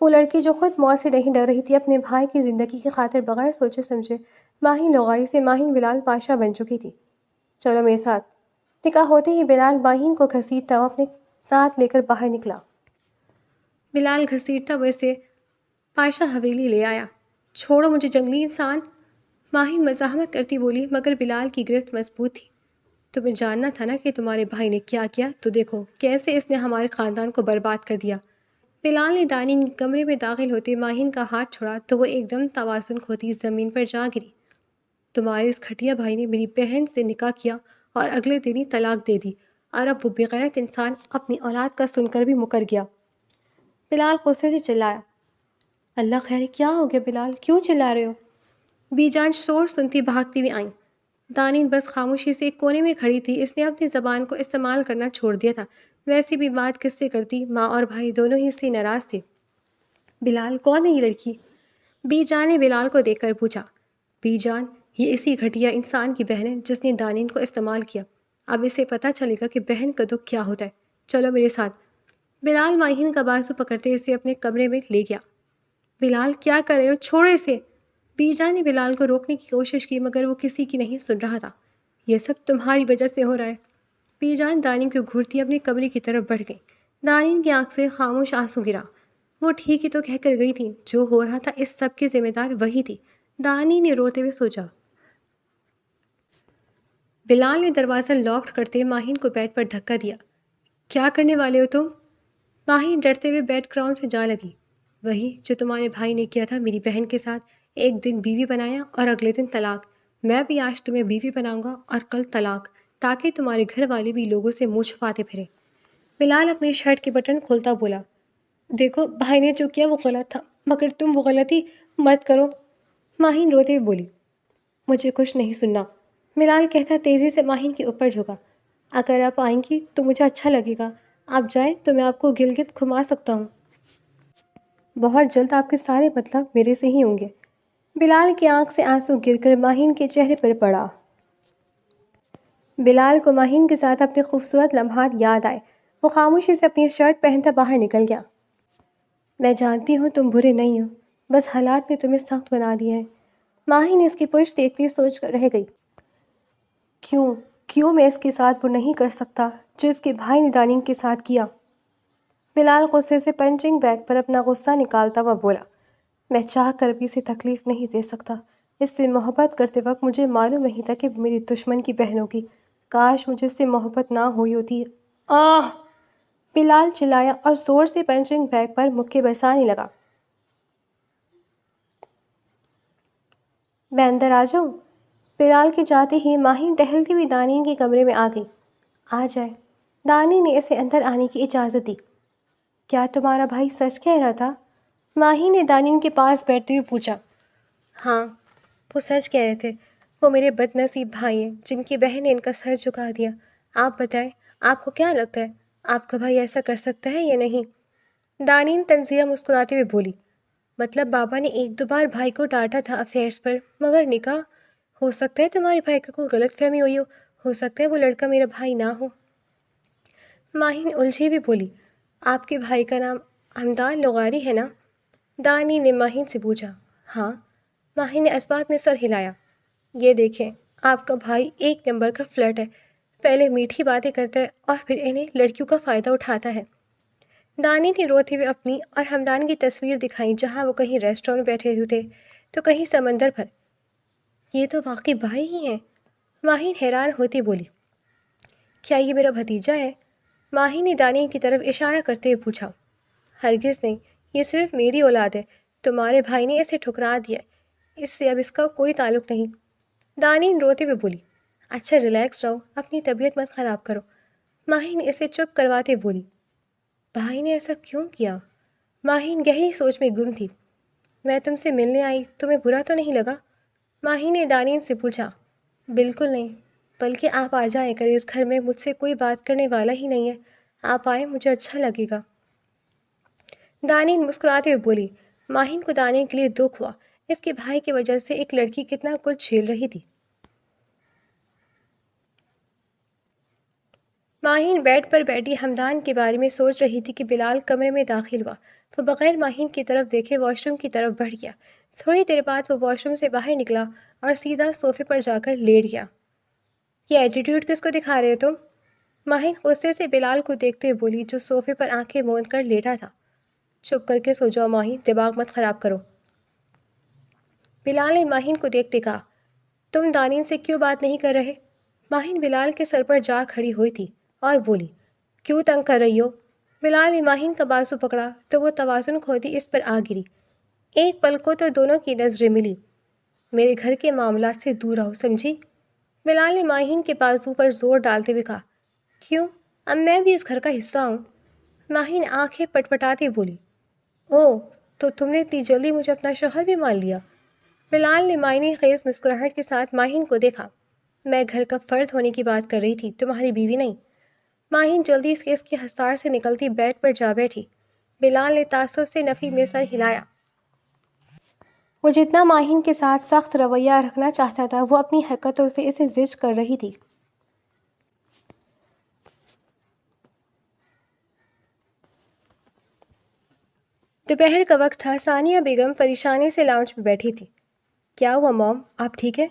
وہ لڑکی جو خود موت سے نہیں ڈر رہی تھی، اپنے بھائی کی زندگی کی خاطر بغیر سوچے سمجھے ماہین لغاری سے ماہین بلال پاشا بن چکی تھی۔ چلو میرے ساتھ۔ نکاح ہوتے ہی بلال ماہین کو گھسیٹتا ہوا اپنے ساتھ لے کر باہر نکلا۔ بلال گھسیٹتا ہوئے سے پاشا حویلی لے آیا۔ چھوڑو مجھے جنگلی انسان! ماہین مزاحمت کرتی بولی، مگر بلال کی گرفت مضبوط تھی۔ تمہیں جاننا تھا نا کہ تمہارے بھائی نے کیا کیا، تو دیکھو کیسے اس نے ہمارے خاندان کو برباد کر دیا۔ بلال نے دانی کمرے میں داخل ہوتے ماہین کا ہاتھ چھوڑا تو وہ ایک دم توازن کھوتی زمین پر جا گری۔ تمہارے اس گھٹیا بھائی نے میری بہن سے نکاح کیا اور اگلے دن ہی طلاق دے دی، اور اب وہ بغیرت انسان اپنی اولاد کا سن کر بھی مکر گیا۔ بلال غصے سے چلایا۔ اللہ خیر، کیا ہو گیا بلال؟ کیوں چلا رہے ہو؟ بی جان شور سنتی بھاگتی ہوئی آئیں۔ دانین بس خاموشی سے ایک کونے میں کھڑی تھی۔ اس نے اپنی زبان کو استعمال کرنا چھوڑ دیا تھا۔ ویسے بھی بات کس سے کرتی، ماں اور بھائی دونوں ہی اس سے ناراض تھے۔ بلال، کون ہے یہ لڑکی؟ بی جان نے بلال کو دیکھ کر پوچھا۔ بی جان، یہ اسی گھٹیا انسان کی بہن ہے جس نے دانین کو استعمال کیا۔ اب اسے پتہ چلے گا کہ بہن کا دکھ کیا ہوتا ہے۔ چلو میرے ساتھ۔ بلال ماہین کا بازو پکڑتے اسے اپنے کمرے میں لے گیا۔ بلال، کیا کر رہے ہو؟ چھوڑو اسے! بی جان نے بلال کو روکنے کی کوشش کی مگر وہ کسی کی نہیں سن رہا تھا۔ یہ سب تمہاری وجہ سے ہو رہا ہے۔ بی جان دانین کو گھورتی اپنے کمرے کی طرف بڑھ گئی۔ دانین کی آنکھ سے خاموش آنسو گرا۔ وہ ٹھیک ہی تو کہہ کر گئی تھی، جو ہو رہا تھا اس سب کی ذمہ دار وہی تھی۔ دانین نے روتے ہوئے سوچا۔ بلال نے دروازہ لاک کرتے ماہین کو بیڈ پر دھکا دیا۔ کیا کرنے والے ہو تم؟ ماہین ڈرتے ہوئے بیڈ گراؤنڈ سے جا لگی۔ وہی جو تمہارے بھائی نے کیا تھا میری بہن کے ساتھ، ایک دن بیوی بنایا اور اگلے دن طلاق۔ میں بھی آج تمہیں بیوی بناؤں گا اور کل طلاق، تاکہ تمہارے گھر والے بھی لوگوں سے منہ چھپاتے پھریں۔ بلال اپنی شرٹ کے بٹن کھولتا بولا۔ دیکھو بھائی نے جو کیا وہ غلط تھا، مگر تم وہ غلطی مت کرو۔ ماہین روتے ہوئے بولی۔ مجھے کچھ نہیں سننا، بلال کہتا تیزی سے ماہین کے اوپر جھکا۔ اگر آپ آئیں گی تو مجھے اچھا لگے گا، آپ جائیں تو میں آپ کو گلگت گھما سکتا ہوں۔ بہت جلد آپ کے سارے مطلب میرے سے ہی ہوں گے۔ بلال کی آنکھ سے آنسو گر کر ماہین کے چہرے پر پڑا۔ بلال کو ماہین کے ساتھ اپنے خوبصورت لمحات یاد آئے۔ وہ خاموشی سے اپنی شرٹ پہنتا باہر نکل گیا۔ میں جانتی ہوں تم برے نہیں ہو، بس حالات نے تمہیں سخت بنا دیا ہے۔ ماہین اس کی پشت دیکھتی سوچ کر رہ گئی۔ کیوں میں اس کے ساتھ وہ نہیں کر سکتا جو اس کے بھائی نے دانین کے ساتھ کیا؟ بلال غصے سے پنچنگ بیگ پر اپنا غصہ نکالتا ہوا بولا، میں چاہ کر بھی اسے تکلیف نہیں دے سکتا۔ اس سے محبت کرتے وقت مجھے معلوم نہیں تھا کہ میری دشمن کی بہن ہوگی۔ کاش مجھے اس سے محبت نہ ہوئی ہوتی۔ آہ! بلال چلایا اور زور سے پنچنگ بیگ پر مکے برسانے لگا۔ میں اندر آ جاؤں؟ بلال کے جاتے ہی ماہین ٹہلتی ہوئی دانین کے کمرے میں آ گئی۔ آ جائے۔ دانین نے اسے اندر آنے کی اجازت دی۔ کیا تمہارا بھائی سچ کہہ رہا تھا؟ ماہین نے دانین کے پاس بیٹھتے ہوئے پوچھا۔ ہاں، وہ سچ کہہ رہے تھے۔ وہ میرے بد نصیب بھائی ہیں جن کی بہن نے ان کا سر جھکا دیا۔ آپ بتائیں، آپ کو کیا لگتا ہے آپ کا بھائی ایسا کر سکتا ہے یا نہیں؟ دانین طنزیہ مسکراتے ہوئے بولی، مطلب بابا نے ایک دو بار بھائی کو ڈانٹا تھا افیئرس پر، مگر نکاح؟ ہو سکتا ہے تمہارے بھائی کو کوئی غلط فہمی ہوئی ہو سکتا ہے وہ لڑکا میرا بھائی نہ ہو۔ ماہین الجھی ہوئی بولی، آپ کے بھائی کا نام حمدان لغاری ہے نا؟ دانین نے ماہین سے پوچھا۔ ہاں۔ ماہین نے اس بات میں سر ہلایا۔ یہ دیکھیں، آپ کا بھائی ایک نمبر کا فلرٹ ہے۔ پہلے میٹھی باتیں کرتا ہے اور پھر انہیں لڑکیوں کا فائدہ اٹھاتا ہے۔ دانین نے روتے ہوئے اپنی اور حمدان کی تصویر دکھائی، جہاں وہ کہیں ریسٹورینٹ میں بیٹھے ہوئے تو کہیں سمندر پر۔ یہ تو واقعی بھائی ہی ہیں۔ ماہین حیران ہوتی بولی، کیا یہ میرا بھتیجا ہے؟ ماہین نے دانین کی طرف اشارہ کرتے ہوئے پوچھا۔ ہرگز نہیں، یہ صرف میری اولاد ہے۔ تمہارے بھائی نے اسے ٹھکرا دیا ہے، اس سے اب اس کا کوئی تعلق نہیں۔ دانین روتے ہوئے بولی، اچھا ریلیکس رہو، اپنی طبیعت مت خراب کرو۔ ماہین اسے چپ کرواتے بولی، بھائی نے ایسا کیوں کیا؟ ماہین گہری سوچ میں گم تھی۔ میں تم سے ملنے آئی، تمہیں برا تو نہیں لگا؟ ماہین نے دانین سے پوچھا۔ بالکل نہیں، بلکہ آپ آ جائیں، اگر اس گھر میں مجھ سے کوئی بات کرنے والا ہی نہیں ہے۔ آپ آئیں، مجھے اچھا لگے گا۔ دانین مسکراتے ہوئے بولی۔ ماہین کو دانین کے لیے دکھ ہوا۔ اس کے بھائی کی وجہ سے ایک لڑکی کتنا کچھ جھیل رہی تھی۔ ماہین بیڈ پر بیٹھی حمدان کے بارے میں سوچ رہی تھی کہ بلال کمرے میں داخل ہوا۔ وہ بغیر ماہین کی طرف دیکھے واش روم کی طرف بڑھ گیا۔ تھوڑی دیر بعد وہ واش روم سے باہر نکلا اور سیدھا صوفے پر جا کر لیٹ گیا۔ یہ ایٹیٹیوڈ کس کو دکھا رہے ہو تم؟ ماہین غصے سے بلال کو دیکھتے ہوئے بولی، جو صوفے پر آنکھیں موند کر لیٹا تھا۔ چپ کر کے سو جاؤ ماہین، دماغ مت خراب کرو۔ بلال نے ماہین کو دیکھتے کہا، تم دانین سے کیوں بات نہیں کر رہے؟ ماہین بلال کے سر پر جا کھڑی ہوئی تھی اور بولی، کیوں تنگ کر رہی ہو؟ بلال نے ماہین کا بازو پکڑا تو وہ توازن کھوتی اس پر آ گری۔ ایک پل کو تو دونوں کی نظریں ملی۔ میرے گھر کے معاملات سے دور رہو، سمجھی؟ بلال نے ماہین کے بازو پر زور ڈالتے ہوئے کہا۔ کیوں؟ اب میں بھی اس گھر کا حصہ ہوں۔ ماہین آنکھیں پٹپٹاتی بولی، اوہ، تو تم نے اتنی جلدی مجھے اپنا شوہر بھی مان لیا؟ بلال نے معنی خیز مسکراہٹ کے ساتھ ماہین کو دیکھا۔ میں گھر کا فرد ہونے کی بات کر رہی تھی، تمہاری بیوی نہیں۔ ماہین جلدی اس کے حصار سے نکلتی بیڈ پر جا بیٹھی۔ بلال نے تعصب سے نفی میں سر ہلایا۔ وہ جتنا ماہین کے ساتھ سخت رویہ رکھنا چاہتا تھا، وہ اپنی حرکتوں سے اسے زجر کر رہی تھی۔ دوپہر کا وقت تھا۔ ثانیہ بیگم پریشانی سے لاؤنج میں بیٹھی تھی۔ کیا ہوا موم، آپ ٹھیک ہے؟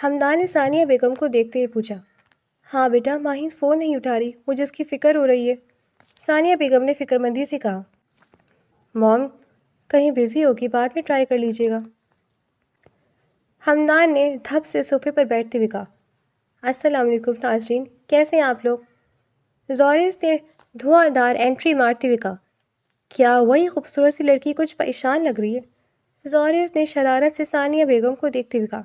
حمدان نے ثانیہ بیگم کو دیکھتے ہوئے پوچھا۔ ہاں بیٹا، ماہین فون نہیں اٹھا رہی، مجھے اس کی فکر ہو رہی ہے۔ ثانیہ بیگم نے فکر مندی سے کہا۔ موم، کہیں بزی ہوگی، بعد میں ٹرائی کر لیجیے گا۔ حمدان نے دھپ سے صوفے پر بیٹھتے ہوئے کہا۔ السلام علیکم ناظرین، کیسے ہیں آپ لوگ؟ زورس نے دھواں دار انٹری مارتے ہوئے کہا۔ کیا وہی خوبصورت سی لڑکی کچھ پریشان لگ رہی ہے؟ زورس نے شرارت سے ثانیہ بیگم کو دیکھتے ہوئے کہا۔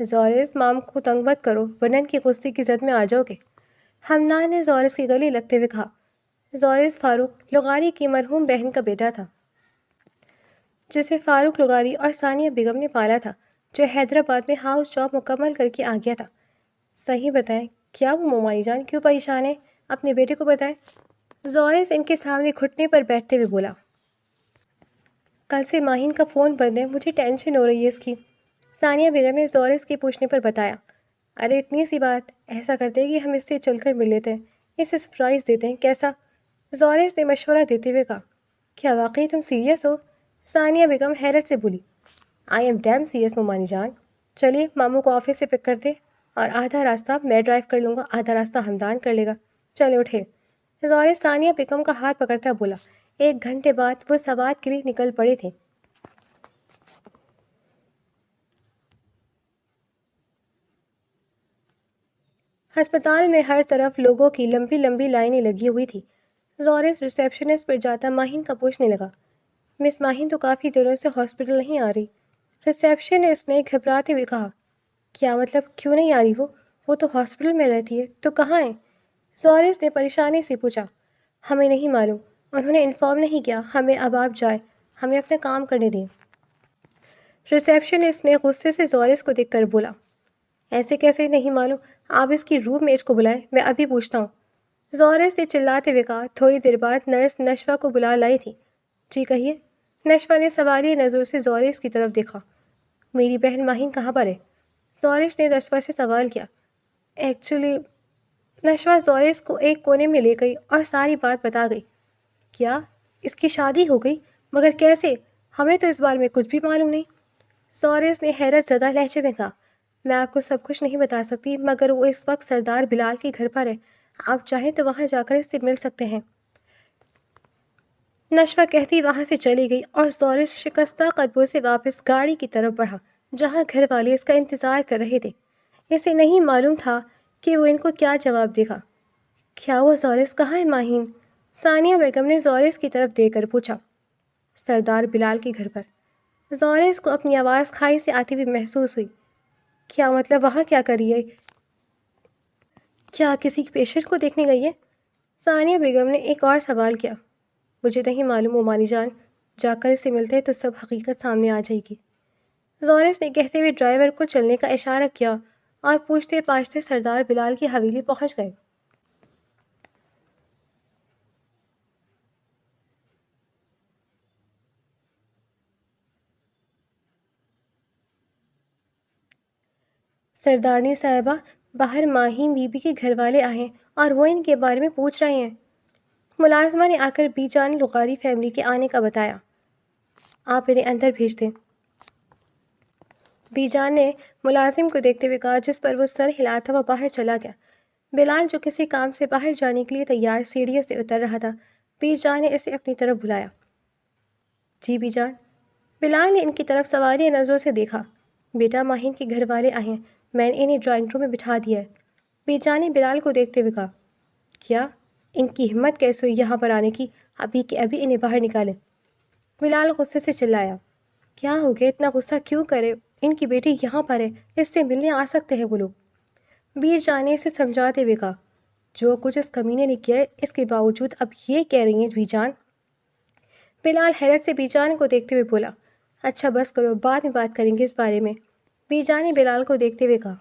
زورس، مام کو تنگ مت کرو ورنہ ان کی غصے کی زد میں آ جاؤ گے۔ حمدان نے زورس کی گلی لگتے ہوئے کہا۔ زورس فاروق لغاری کی مرحوم بہن کا بیٹا تھا، جسے فاروق لغاری اور ثانیہ بیگم نے پالا تھا، جو حیدرآباد میں ہاؤس جاب مکمل کر کے آ گیا تھا۔ صحیح بتائیں، کیا وہ مومائی جان کیوں پریشان ہے؟ اپنے بیٹے کو بتائیں۔ زورس ان کے سامنے گھٹنے پر بیٹھتے ہوئے بولا۔ کل سے ماہین کا فون بند ہے، مجھے ٹینشن ہو رہی ہے اس کی۔ ثانیہ بیگم نے زورس کے پوچھنے پر بتایا۔ ارے اتنی سی بات، ایسا کرتے ہیں کہ ہم اس سے چل کر مل لیتے ہیں، اسے سرپرائز دیتے ہیں، کیسا؟ زورش نے مشورہ دیتے ہوئے کہا۔ کیا واقعی تم سیریس ہو؟ ثانیہ بیگم حیرت سے بولی۔ آئی ایم ڈیم سیریس ممانی جان۔ چلیے ماموں کو آفس سے پک کرتے اور آدھا راستہ میں ڈرائیو کر لوں گا، آدھا راستہ ہمدان کر لے گا۔ چلے اٹھے۔ زورش ثانیہ بیگم کا ہاتھ پکڑتا بولا۔ 1 گھنٹے بعد وہ سوات کے لیے نکل پڑے تھے۔ ہسپتال میں ہر طرف لوگوں کی لمبی لمبی لائنیں لگی ہوئی تھی۔ زورش ریسیپشنسٹ پر جاتا ماہین کا پوچھنے لگا۔ مس ماہین تو کافی دنوں سے ہاسپٹل نہیں آ رہی۔ ریسیپشنسٹ نے گھبراتے ہوئے کہا۔ کیا مطلب کیوں نہیں آ رہی وہ تو ہاسپٹل میں رہتی ہے، تو کہاں ہے؟ زورش نے پریشانی سے پوچھا۔ ہمیں نہیں معلوم، انہوں نے انفارم نہیں کیا ہمیں، اب آپ جائیں، ہمیں اپنا کام کرنے دیں۔ ریسیپشنسٹ نے غصے سے زورش کو دیکھ کر بولا۔ ایسے کیسے نہیں معلوم؟ آپ اس کی روم میٹ کو بلائیں، میں ابھی پوچھتا ہوں۔ زورش نے چلاتے ہوئے کہا۔ تھوڑی دیر بعد نرس نشوہ کو بلا لائی تھی۔ جی کہیے۔ نشوہ نے سوالیہ نظروں سے زورش کی طرف دیکھا۔ میری بہن ماہین کہاں پر ہے؟ زورش نے نشوہ سے سوال کیا۔ ایکچولی نشوہ زورش کو ایک کونے میں لے گئی اور ساری بات بتا گئی۔ کیا اس کی شادی ہو گئی؟ مگر کیسے؟ ہمیں تو اس بارے میں کچھ بھی معلوم نہیں۔ زورش نے حیرت زدہ لہجے میں کہا۔ میں آپ کو سب کچھ نہیں بتا سکتی، مگر وہ اس وقت سردار بلال کے گھر پر ہے، آپ چاہیں تو وہاں جا کر اس سے مل سکتے ہیں۔ نشوہ کہتی وہاں سے چلی گئی اور زورش شکستہ قدموں سے واپس گاڑی کی طرف بڑھا جہاں گھر والے اس کا انتظار کر رہے تھے۔ اسے نہیں معلوم تھا کہ وہ ان کو کیا جواب دے گا۔ کیا وہ زورش کہاں ہے ماہین؟ ثانیہ بیگم نے زورش کی طرف دے کر پوچھا۔ سردار بلال کے گھر پر۔ زورش کو اپنی آواز کھائی سے آتی ہوئی محسوس ہوئی۔ کیا مطلب وہاں کیا کر رہی ہے؟ کیا کسی پیشنٹ کو دیکھنے گئی ہے؟ ثانیہ بیگم نے ایک اور سوال کیا۔ مجھے نہیں معلوم ممانی جان، جا کر اس سے ملتے تو سب حقیقت سامنے آ جائے گی۔ زورش نے کہتے ہوئے ڈرائیور کو چلنے کا اشارہ کیا اور پوچھتے پاچھتے سردار بلال کی حویلی پہنچ گئے۔ سردارنی صاحبہ، باہر ماہین بی بی کے گھر والے آئے اور وہ ان کے بارے میں پوچھ رہے ہیں۔ ملازمہ نے آ کر بی جان لغاری فیملی کے آنے کا بتایا۔ آپ انہیں اندر بھیج دیں۔ بی جان نے ملازم کو دیکھتے ہوئے کہا، جس پر وہ سر ہلاتا ہوا باہر چلا گیا۔ بلال جو کسی کام سے باہر جانے کے لیے تیار سیڑھیوں سے اتر رہا تھا، بی جان نے اسے اپنی طرف بلایا۔ جی بی جان۔ بلال نے ان کی طرف سوالیہ نظروں سے دیکھا۔ بیٹا ماہین کے گھر والے آئے ہیں، میں نے انہیں ڈرائنگ روم میں بٹھا دیا ہے۔ بی جان نے بلال کو دیکھتے ہوئے کہا۔ کیا ان کی ہمت کیسے ہوئی یہاں پر آنے کی؟ ابھی کے ابھی انہیں باہر نکالیں۔ بلال غصے سے چلایا۔ کیا ہو گیا، اتنا غصہ کیوں کرے؟ ان کی بیٹی یہاں پر ہے، اس سے ملنے آ سکتے ہیں وہ لوگ۔ بی جان نے اسے سمجھاتے ہوئے کہا۔ جو کچھ اس کمینے نے کیا ہے، اس کے باوجود اب یہ کہہ رہی ہیں بی جان؟ بلال حیرت سے بی جان کو دیکھتے ہوئے بولا۔ اچھا بس کرو، بعد میں بات کریں گے اس بارے میں، بی جان نے بلال کو دیکھتے ہوئے کہا۔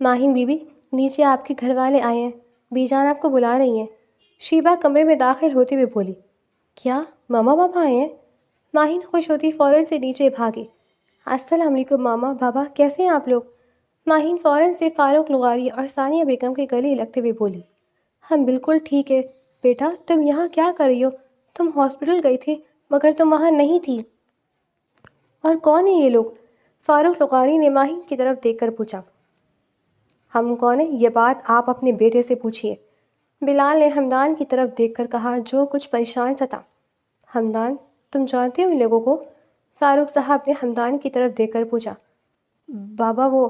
ماہین بی بی، نیچے آپ کے گھر والے آئے ہیں، بی جان آپ کو بلا رہی ہیں۔ شیبہ کمرے میں داخل ہوتے ہوئے بولی۔ کیا ماما بابا آئے ہیں؟ ماہین خوش ہوتی فوراً سے نیچے بھاگی۔ السلام علیکم ماما بابا، کیسے ہیں آپ لوگ؟ ماہین فوراً سے فاروق لغاری اور ثانیہ بیگم کے گلے لگتے ہوئے بولی۔ ہم بالکل ٹھیک ہے۔ بیٹا تم یہاں کیا کر رہی ہو؟ تم ہاسپٹل گئی تھی مگر تم وہاں نہیں تھی۔ اور کون ہیں یہ لوگ؟ فاروق لغاری نے ماہین کی طرف دیکھ کر پوچھا۔ ہم کون ہیں یہ بات آپ اپنے بیٹے سے پوچھیے، بلال نے ہمدان کی طرف دیکھ کر کہا جو کچھ پریشان سا تھا۔ ہمدان، تم جانتے ہو ان لوگوں کو؟ فاروق صاحب نے ہمدان کی طرف دیکھ کر پوچھا۔ بابا وہ،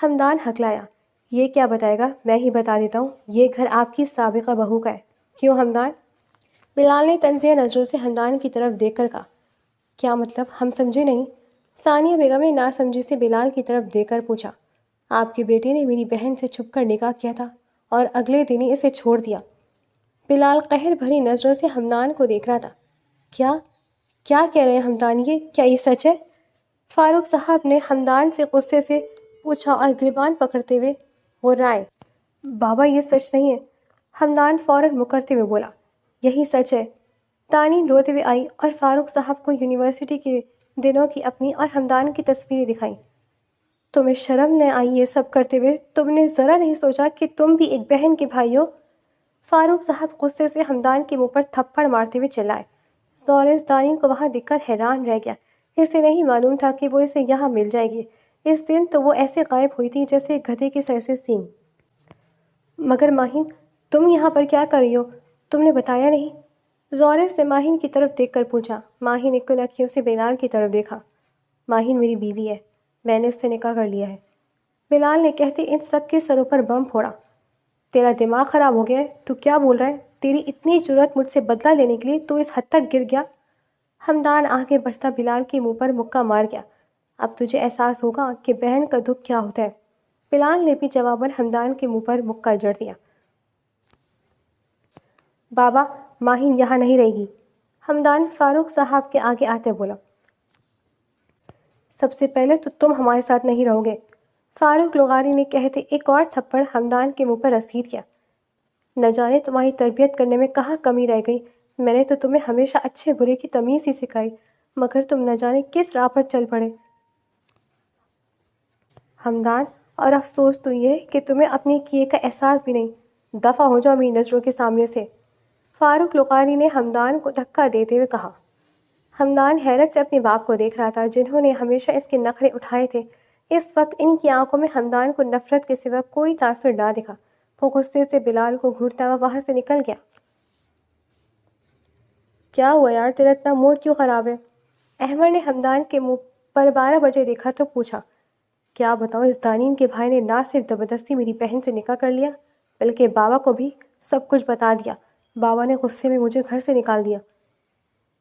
ہمدان ہکلایا۔ یہ کیا بتائے گا، میں ہی بتا دیتا ہوں، یہ گھر آپ کی سابقہ بہو کا ہے۔ کیوں ہمدان؟ بلال نے طنزیہ نظروں سے ہمدان کی طرف دیکھ کر کہا۔ کیا مطلب، ہم سمجھے نہیں؟ ثانیہ بیگم نے ناسمجھی سے بلال کی طرف دیکھ کر پوچھا۔ آپ کے بیٹے نے میری بہن سے چھپ کر نکاح کیا تھا اور اگلے دن ہی اسے چھوڑ دیا۔ بلال قہر بھری نظروں سے ہمدان کو دیکھ رہا تھا۔ کیا کہہ رہے ہیں ہمدان، کیا یہ سچ ہے؟ فاروق صاحب نے ہمدان سے غصے سے پوچھا اور گریبان پکڑتے ہوئے غرائے۔ بابا یہ سچ نہیں ہے، ہمدان فوراً مکرتے ہوئے بولا۔ یہی سچ ہے۔ تانین روتے ہوئے آئی اور فاروق صاحب کو یونیورسٹی کے دنوں کی اپنی اور ہمدان کی تصویریں دکھائیں۔ تمہیں شرم نہ آئی یہ سب کرتے ہوئے؟ تم نے ذرا نہیں سوچا کہ تم بھی ایک بہن کے بھائی ہو؟ فاروق صاحب غصے سے ہمدان کے منہ پر تھپڑ مارتے ہوئے چلائے۔ زورس دانین کو وہاں دیکھ کر حیران رہ گیا۔ اسے نہیں معلوم تھا کہ وہ اسے یہاں مل جائے گی۔ اس دن تو وہ ایسے غائب ہوئی تھی جیسے گدھے کے سر سے سینگ۔ مگر ماہین، تم یہاں پر کیا کر رہی ہو؟ تم نے بتایا نہیں؟ زورس نے ماہین کی طرف دیکھ کر پوچھا۔ ماہین ایک اکھیوں سے بلال کی طرف دیکھا۔ ماہین میری بیوی ہے، میں نے اس سے نکاح کر لیا ہے۔ بلال نے کہتے ان سب کے سروں پر بم پھوڑا۔ تیرا دماغ خراب ہو گیا ہے؟ تو کیا بول رہا ہے؟ تیری اتنی جرأت مجھ سے بدلہ لینے کے لیے تو اس حد تک گر گیا؟ ہمدان آگے بڑھتا بلال کے منہ پر مکہ مار گیا۔ اب تجھے احساس ہوگا کہ بہن کا دکھ کیا ہوتا ہے۔ بلال نے بھی جواباً ہمدان کے منہ پر مکہ جڑ دیا۔ بابا، ماہین یہاں نہیں رہے گی، ہمدان فاروق صاحب کے آگے آتے بولا۔ سب سے پہلے تو تم ہمارے ساتھ نہیں رہو گے، فاروق لغاری نے کہتے ایک اور تھپڑ ہمدان کے منہ پر رسید کیا۔ نہ جانے تمہاری تربیت کرنے میں کہاں کمی رہ گئی۔ میں نے تو تمہیں ہمیشہ اچھے برے کی تمیز ہی سکھائی، مگر تم نہ جانے کس راہ پر چل پڑے۔ ہمدان، اور افسوس تو یہ کہ تمہیں اپنے کیے کا احساس بھی نہیں۔ دفع ہو جاؤ میری نظروں کے سامنے سے، فاروق لغاری نے ہمدان کو دھکا دیتے ہوئے کہا۔ ہمدان حیرت سے اپنے باپ کو دیکھ رہا تھا جنہوں نے ہمیشہ اس کے نخرے اٹھائے تھے۔ اس وقت ان کی آنکھوں میں ہمدان کو نفرت کے سوا کوئی تاثر نہ دکھا۔ وہ غصے سے بلال کو گھورتا ہوا وہاں سے نکل گیا۔ کیا ہوا یار، تیرا اتنا موڈ کیوں خراب ہے؟ احمد نے ہمدان کے منہ پر 12 بجے دیکھا تو پوچھا۔ کیا بتاؤں، اس دانین کے بھائی نے نہ صرف زبردستی میری بہن سے نکاح کر لیا بلکہ بابا کو بھی سب کچھ بتا دیا۔ بابا نے غصے میں مجھے گھر سے نکال دیا۔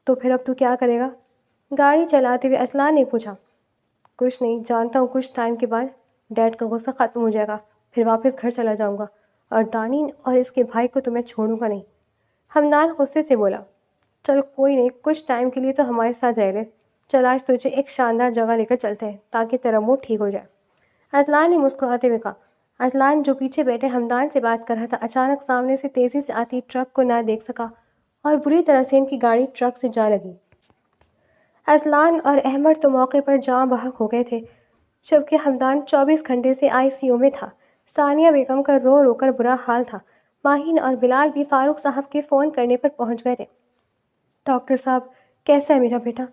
تو پھر اب تو کیا کرے گا؟ گاڑی چلاتے ہوئے اسلان نے پوچھا۔ کچھ نہیں، جانتا ہوں کچھ ٹائم کے بعد ڈیڈ کا غصہ ختم ہو جائے گا، پھر واپس گھر چلا جاؤں گا، اور دانین اور اس کے بھائی کو تو میں چھوڑوں گا نہیں۔ ہمدان غصے سے بولا۔ چل کوئی نہیں، کچھ ٹائم کے لیے تو ہمارے ساتھ رہ لے۔ چل آج تجھے ایک شاندار جگہ لے کر چلتے ہیں تاکہ تیرا موڈ ٹھیک ہو جائے، اسلان نے مسکراتے ہوئے کہا۔ اسلان جو پیچھے بیٹھے ہمدان سے بات کر رہا تھا اچانک سامنے سے تیزی سے آتی ٹرک کو نہ دیکھ سکا اور بری طرح سے ان کی گاڑی ٹرک سے جا لگی۔ اسلان اور احمد تو موقع پر جاں بحق ہو گئے تھے، جبکہ ہمدان 24 گھنٹے سے ICU میں تھا۔ ثانیہ بیگم کا رو رو کر برا حال تھا۔ ماہین اور بلال بھی فاروق صاحب کے فون کرنے پر پہنچ گئے تھے۔ ڈاکٹر صاحب، کیسا ہے میرا بیٹا؟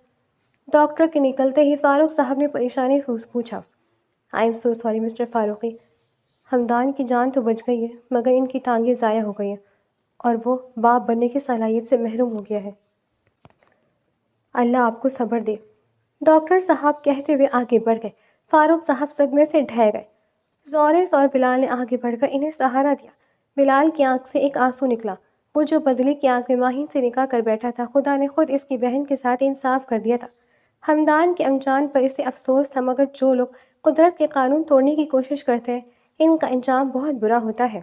ڈاکٹر کے نکلتے ہی فاروق صاحب نے پریشانی سے پوچھا۔ I'm so sorry mister Farooqui, Hamdan کی جان تو بچ گئی ہے مگر ان کی ٹانگیں ضائع ہو گئی ہیں اور وہ باپ بننے کی صلاحیت سے محروم ہو گیا ہے۔ اللہ آپ کو صبر دے، ڈاکٹر صاحب کہتے ہوئے آگے بڑھ گئے۔ فاروق صاحب صدمے سے ڈھہ گئے۔ زورس اور بلال نے آگے بڑھ کر انہیں سہارا دیا۔ بلال کی آنکھ سے ایک آنسو نکلا۔ وہ جو بدلے کی آنکھ میں ماہین سے نکاح کر بیٹھا تھا، خدا نے خود اس کی بہن کے ساتھ انصاف کر دیا تھا۔ ہمدان کے انجام پر اسے افسوس تھا، مگر جو لوگ قدرت کے قانون توڑنے کی کوشش کرتے ہیں ان کا انجام بہت برا ہوتا ہے۔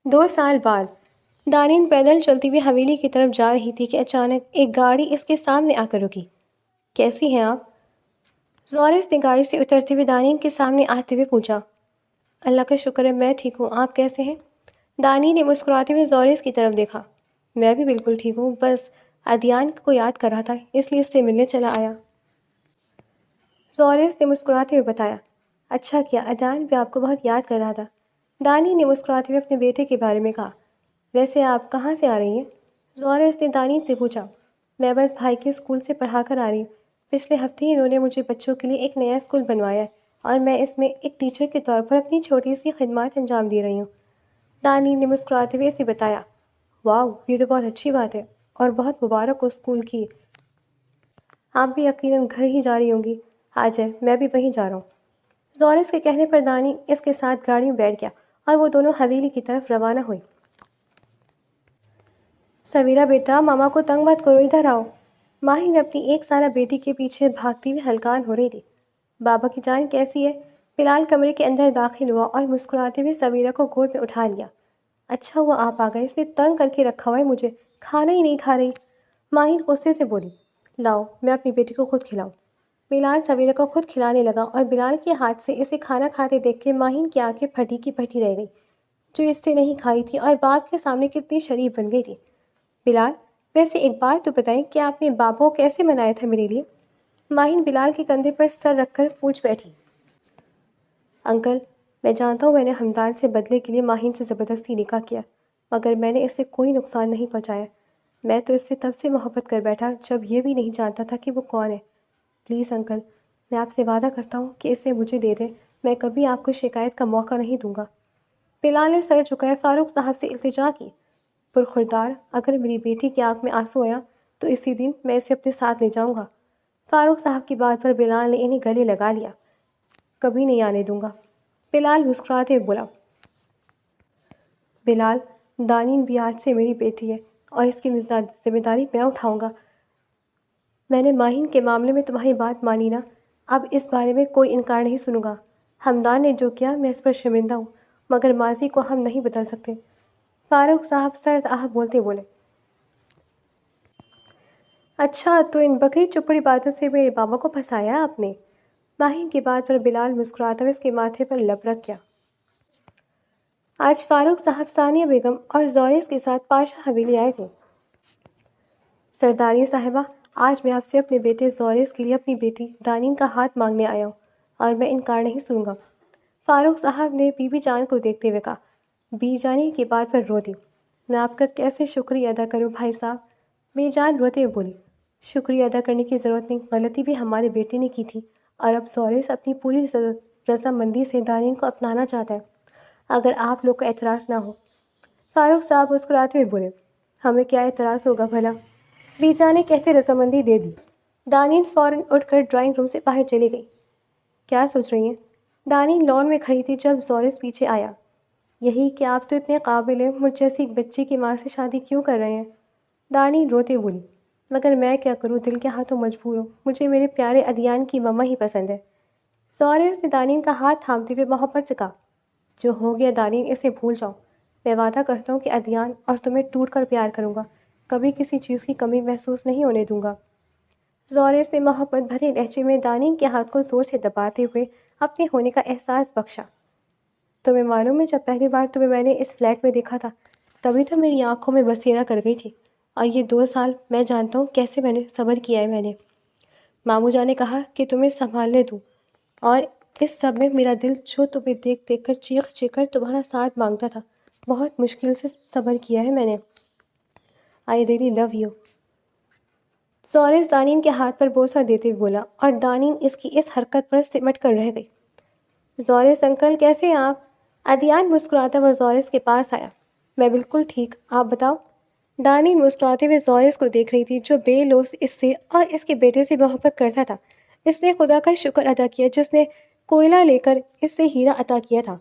2 سال بعد دانین پیدل چلتی ہوئی حویلی کی طرف جا رہی تھی کہ اچانک ایک گاڑی اس کے سامنے آ کر رکی۔ کیسی ہیں آپ؟ زورس نے گاڑی سے اترتے ہوئے دانین کے سامنے آتے ہوئے پوچھا۔ اللہ کا شکر ہے میں ٹھیک ہوں، آپ کیسے ہیں؟ دانین نے مسکراتے ہوئے زورس کی طرف دیکھا۔ میں بھی بالکل ٹھیک ہوں، بس ادیان کو یاد کر رہا تھا اس لیے اس سے ملنے چلا آیا، زورس نے مسکراتے ہوئے بتایا۔ اچھا کیا، ادیان بھی آپ کو بہت یاد کر رہا تھا، دانین نے مسکراتے ہوئے اپنے بیٹے کے بارے میں کہا۔ ویسے آپ کہاں سے آ رہی ہیں؟ زورس نے دانین سے پوچھا۔ میں بس بھائی کے اسکول سے پڑھا کر آ رہی ہوں۔ پچھلے ہفتے ہی انہوں نے مجھے بچوں کے لیے ایک نیا اسکول بنوایا ہے اور میں اس میں ایک ٹیچر کے طور پر اپنی چھوٹی سی خدمات انجام دے رہی ہوں، دانین نے مسکراتے ہوئے اسے بتایا۔ واو، یہ تو بہت اچھی بات ہے اور بہت مبارک ہو اسکول کی۔ آپ بھی یقیناً گھر ہی جا رہی ہوں گی۔ آ جائے، میں بھی وہیں جا رہا ہوں۔ زورس کے کہنے پر دانین اس کے ساتھ گاڑی میں بیٹھ گیا اور وہ دونوں حویلی کی طرف روانہ ہوئے۔ سویرا بیٹا، ماما کو تنگ مت کرو، ادھر آؤ۔ ماہین اپنی 1 سالہ بیٹی کے پیچھے بھاگتی ہوئی ہلکان ہو رہی تھی۔ بابا کی جان کیسی ہے؟ بلال کمرے کے اندر داخل ہوا اور مسکراتے ہوئے سویرا کو گود میں اٹھا لیا۔ اچھا ہوا آپ آ گئے، اس نے تنگ کر کے رکھا ہوا ہے مجھے، کھانا ہی نہیں کھا رہی۔ ماہین غصے سے بولی۔ لاؤ میں اپنی بیٹی کو خود کھلاؤں۔ بلال سویرے کو خود کھلانے لگا اور بلال کے ہاتھ سے اسے کھانا کھاتے دیکھ کے ماہین کی آنکھیں پھٹی کی پھٹی رہ گئی، جو اس سے نہیں کھائی تھی اور باپ کے سامنے کتنی شریف بن گئی تھی۔ بلال، ویسے ایک بات تو بتائیں کہ آپ نے باپو کیسے بنایا تھا میرے لیے؟ ماہین بلال کے کندھے پر سر رکھ کر پوچھ بیٹھی۔ انکل، میں جانتا ہوں میں نے حمدان سے بدلے کے لیے ماہین سے زبردستی نکاح کیا، مگر میں نے اس سے کوئی نقصان نہیں پہنچایا۔ میں تو اس سے تب سے محبت کر بیٹھا جب یہ بھی نہیں جانتا تھا کہ وہ کون ہے۔ پلیز انکل، میں آپ سے وعدہ کرتا ہوں کہ اسے مجھے دے دیں، میں کبھی آپ کو شکایت کا موقع نہیں دوں گا۔ بلال نے سر جھکائے فاروق صاحب سے التجا کی۔ پرخوردار، اگر میری بیٹی کی آنکھ میں آنسو آیا تو اسی دن میں اسے اپنے ساتھ لے جاؤں گا۔ فاروق صاحب کی بات پر بلال نے انہیں گلے لگا لیا۔ کبھی نہیں آنے دوں گا، بلال مسکراتے بولا۔ بلال، دانین بھی آج سے میری بیٹی ہے اور اس کی ذمہ داری میں اٹھاؤں گا۔ میں نے ماہین کے معاملے میں تمہاری بات مانی نا، اب اس بارے میں کوئی انکار نہیں سنوں گا۔ حمدان نے جو کیا میں اس پر شرمندہ ہوں، مگر ماضی کو ہم نہیں بدل سکتے۔ فاروق صاحب سرد آہ بولتے بولے۔ اچھا، تو ان بکری چپڑی باتوں سے میرے بابا کو پھنسایا آپ نے؟ ماہین کی بات پر بلال مسکراتا اس کے ماتھے پر لب رکھ گیا۔ آج فاروق صاحب ثانیہ بیگم اور زوریس کے ساتھ پاشا حویلی آئے تھے۔ سرداری صاحبہ، آج میں آپ سے اپنے بیٹے زوریس کے لیے اپنی بیٹی دانین کا ہاتھ مانگنے آیا ہوں اور میں انکار نہیں سنوں گا۔ فاروق صاحب نے بی بی جان کو دیکھتے ہوئے کہا۔ بی جانی کی بات پر رو دی۔ میں آپ کا کیسے شکریہ ادا کروں بھائی صاحب؟ بی جان روتے ہوئے بولی۔ شکریہ ادا کرنے کی ضرورت نہیں، غلطی بھی ہمارے بیٹے نے کی تھی اور اب زوریس اپنی پوری رضامندی سے دانین کو اپنانا چاہتا ہے، اگر آپ لوگ کا اعتراض نہ ہو۔ فاروق صاحب مسکراتے ہوئے بولے۔ ہمیں کیا اعتراض ہوگا بھلا؟ بی جان نے کہتے رضامندی دے دی۔ دانین فوراً اٹھ کر ڈرائنگ روم سے باہر چلی گئی۔ کیا سوچ رہی ہیں؟ دانین لان میں کھڑی تھی جب زوریس پیچھے آیا۔ یہی کہ آپ تو اتنے قابل ہیں، مجھ جیسی ایک بچی کی ماں سے شادی کیوں کر رہے ہیں؟ دانین روتے بولی۔ مگر میں کیا کروں، دل کے ہاتھوں مجبور ہوں، مجھے میرے پیارے ادیان کی مما ہی پسند ہے۔ زوریس نے دانین کا ہاتھ تھامتے ہوئے محبت سے کہا۔ جو ہو گیا دانین، اسے بھول جاؤ۔ میں وعدہ کرتا ہوں کہ ادیان اور تمہیں ٹوٹ کر پیار کروں گا، کبھی کسی چیز کی کمی محسوس نہیں ہونے دوں گا۔ زوریس نے محبت بھرے لہجے میں دانین کے ہاتھ کو زور سے دباتے ہوئے اپنے ہونے کا احساس بخشا۔ تمہیں معلوم ہے، جب پہلی بار تمہیں میں نے اس فلیٹ میں دیکھا تھا تبھی تو میری آنکھوں میں بسیرا کر گئی تھی، اور یہ 2 سال میں جانتا ہوں کیسے میں نے صبر کیا ہے۔ میں نے ماموں جان نے کہا کہ تمہیں سنبھالنے دوں، اور اس سب میں میرا دل جو تمہیں دیکھ دیکھ کر چیخ چیخ کر تمہارا ساتھ مانگتا تھا، بہت مشکل سے صبر کیا ہے میں نے۔ I really love you. زوریس دانین کے ہاتھ پر بوسہ دیتے ہوئے بولا، اور دانین اس کی اس حرکت پر سمٹ کر رہ گئی۔ زوریس انکل، کیسے ہیں آپ؟ ادیان مسکراتا ہوا زوریس کے پاس آیا۔ میں بالکل ٹھیک، آپ بتاؤ؟ دانین مسکراتے ہوئے زوریس کو دیکھ رہی تھی، جو بے لوث اس سے اور اس کے بیٹے سے محبت کرتا تھا۔ اس نے خدا کا شکر ادا کیا جس نے کوئلہ لے کر اس سے ہیرا عطا کیا تھا۔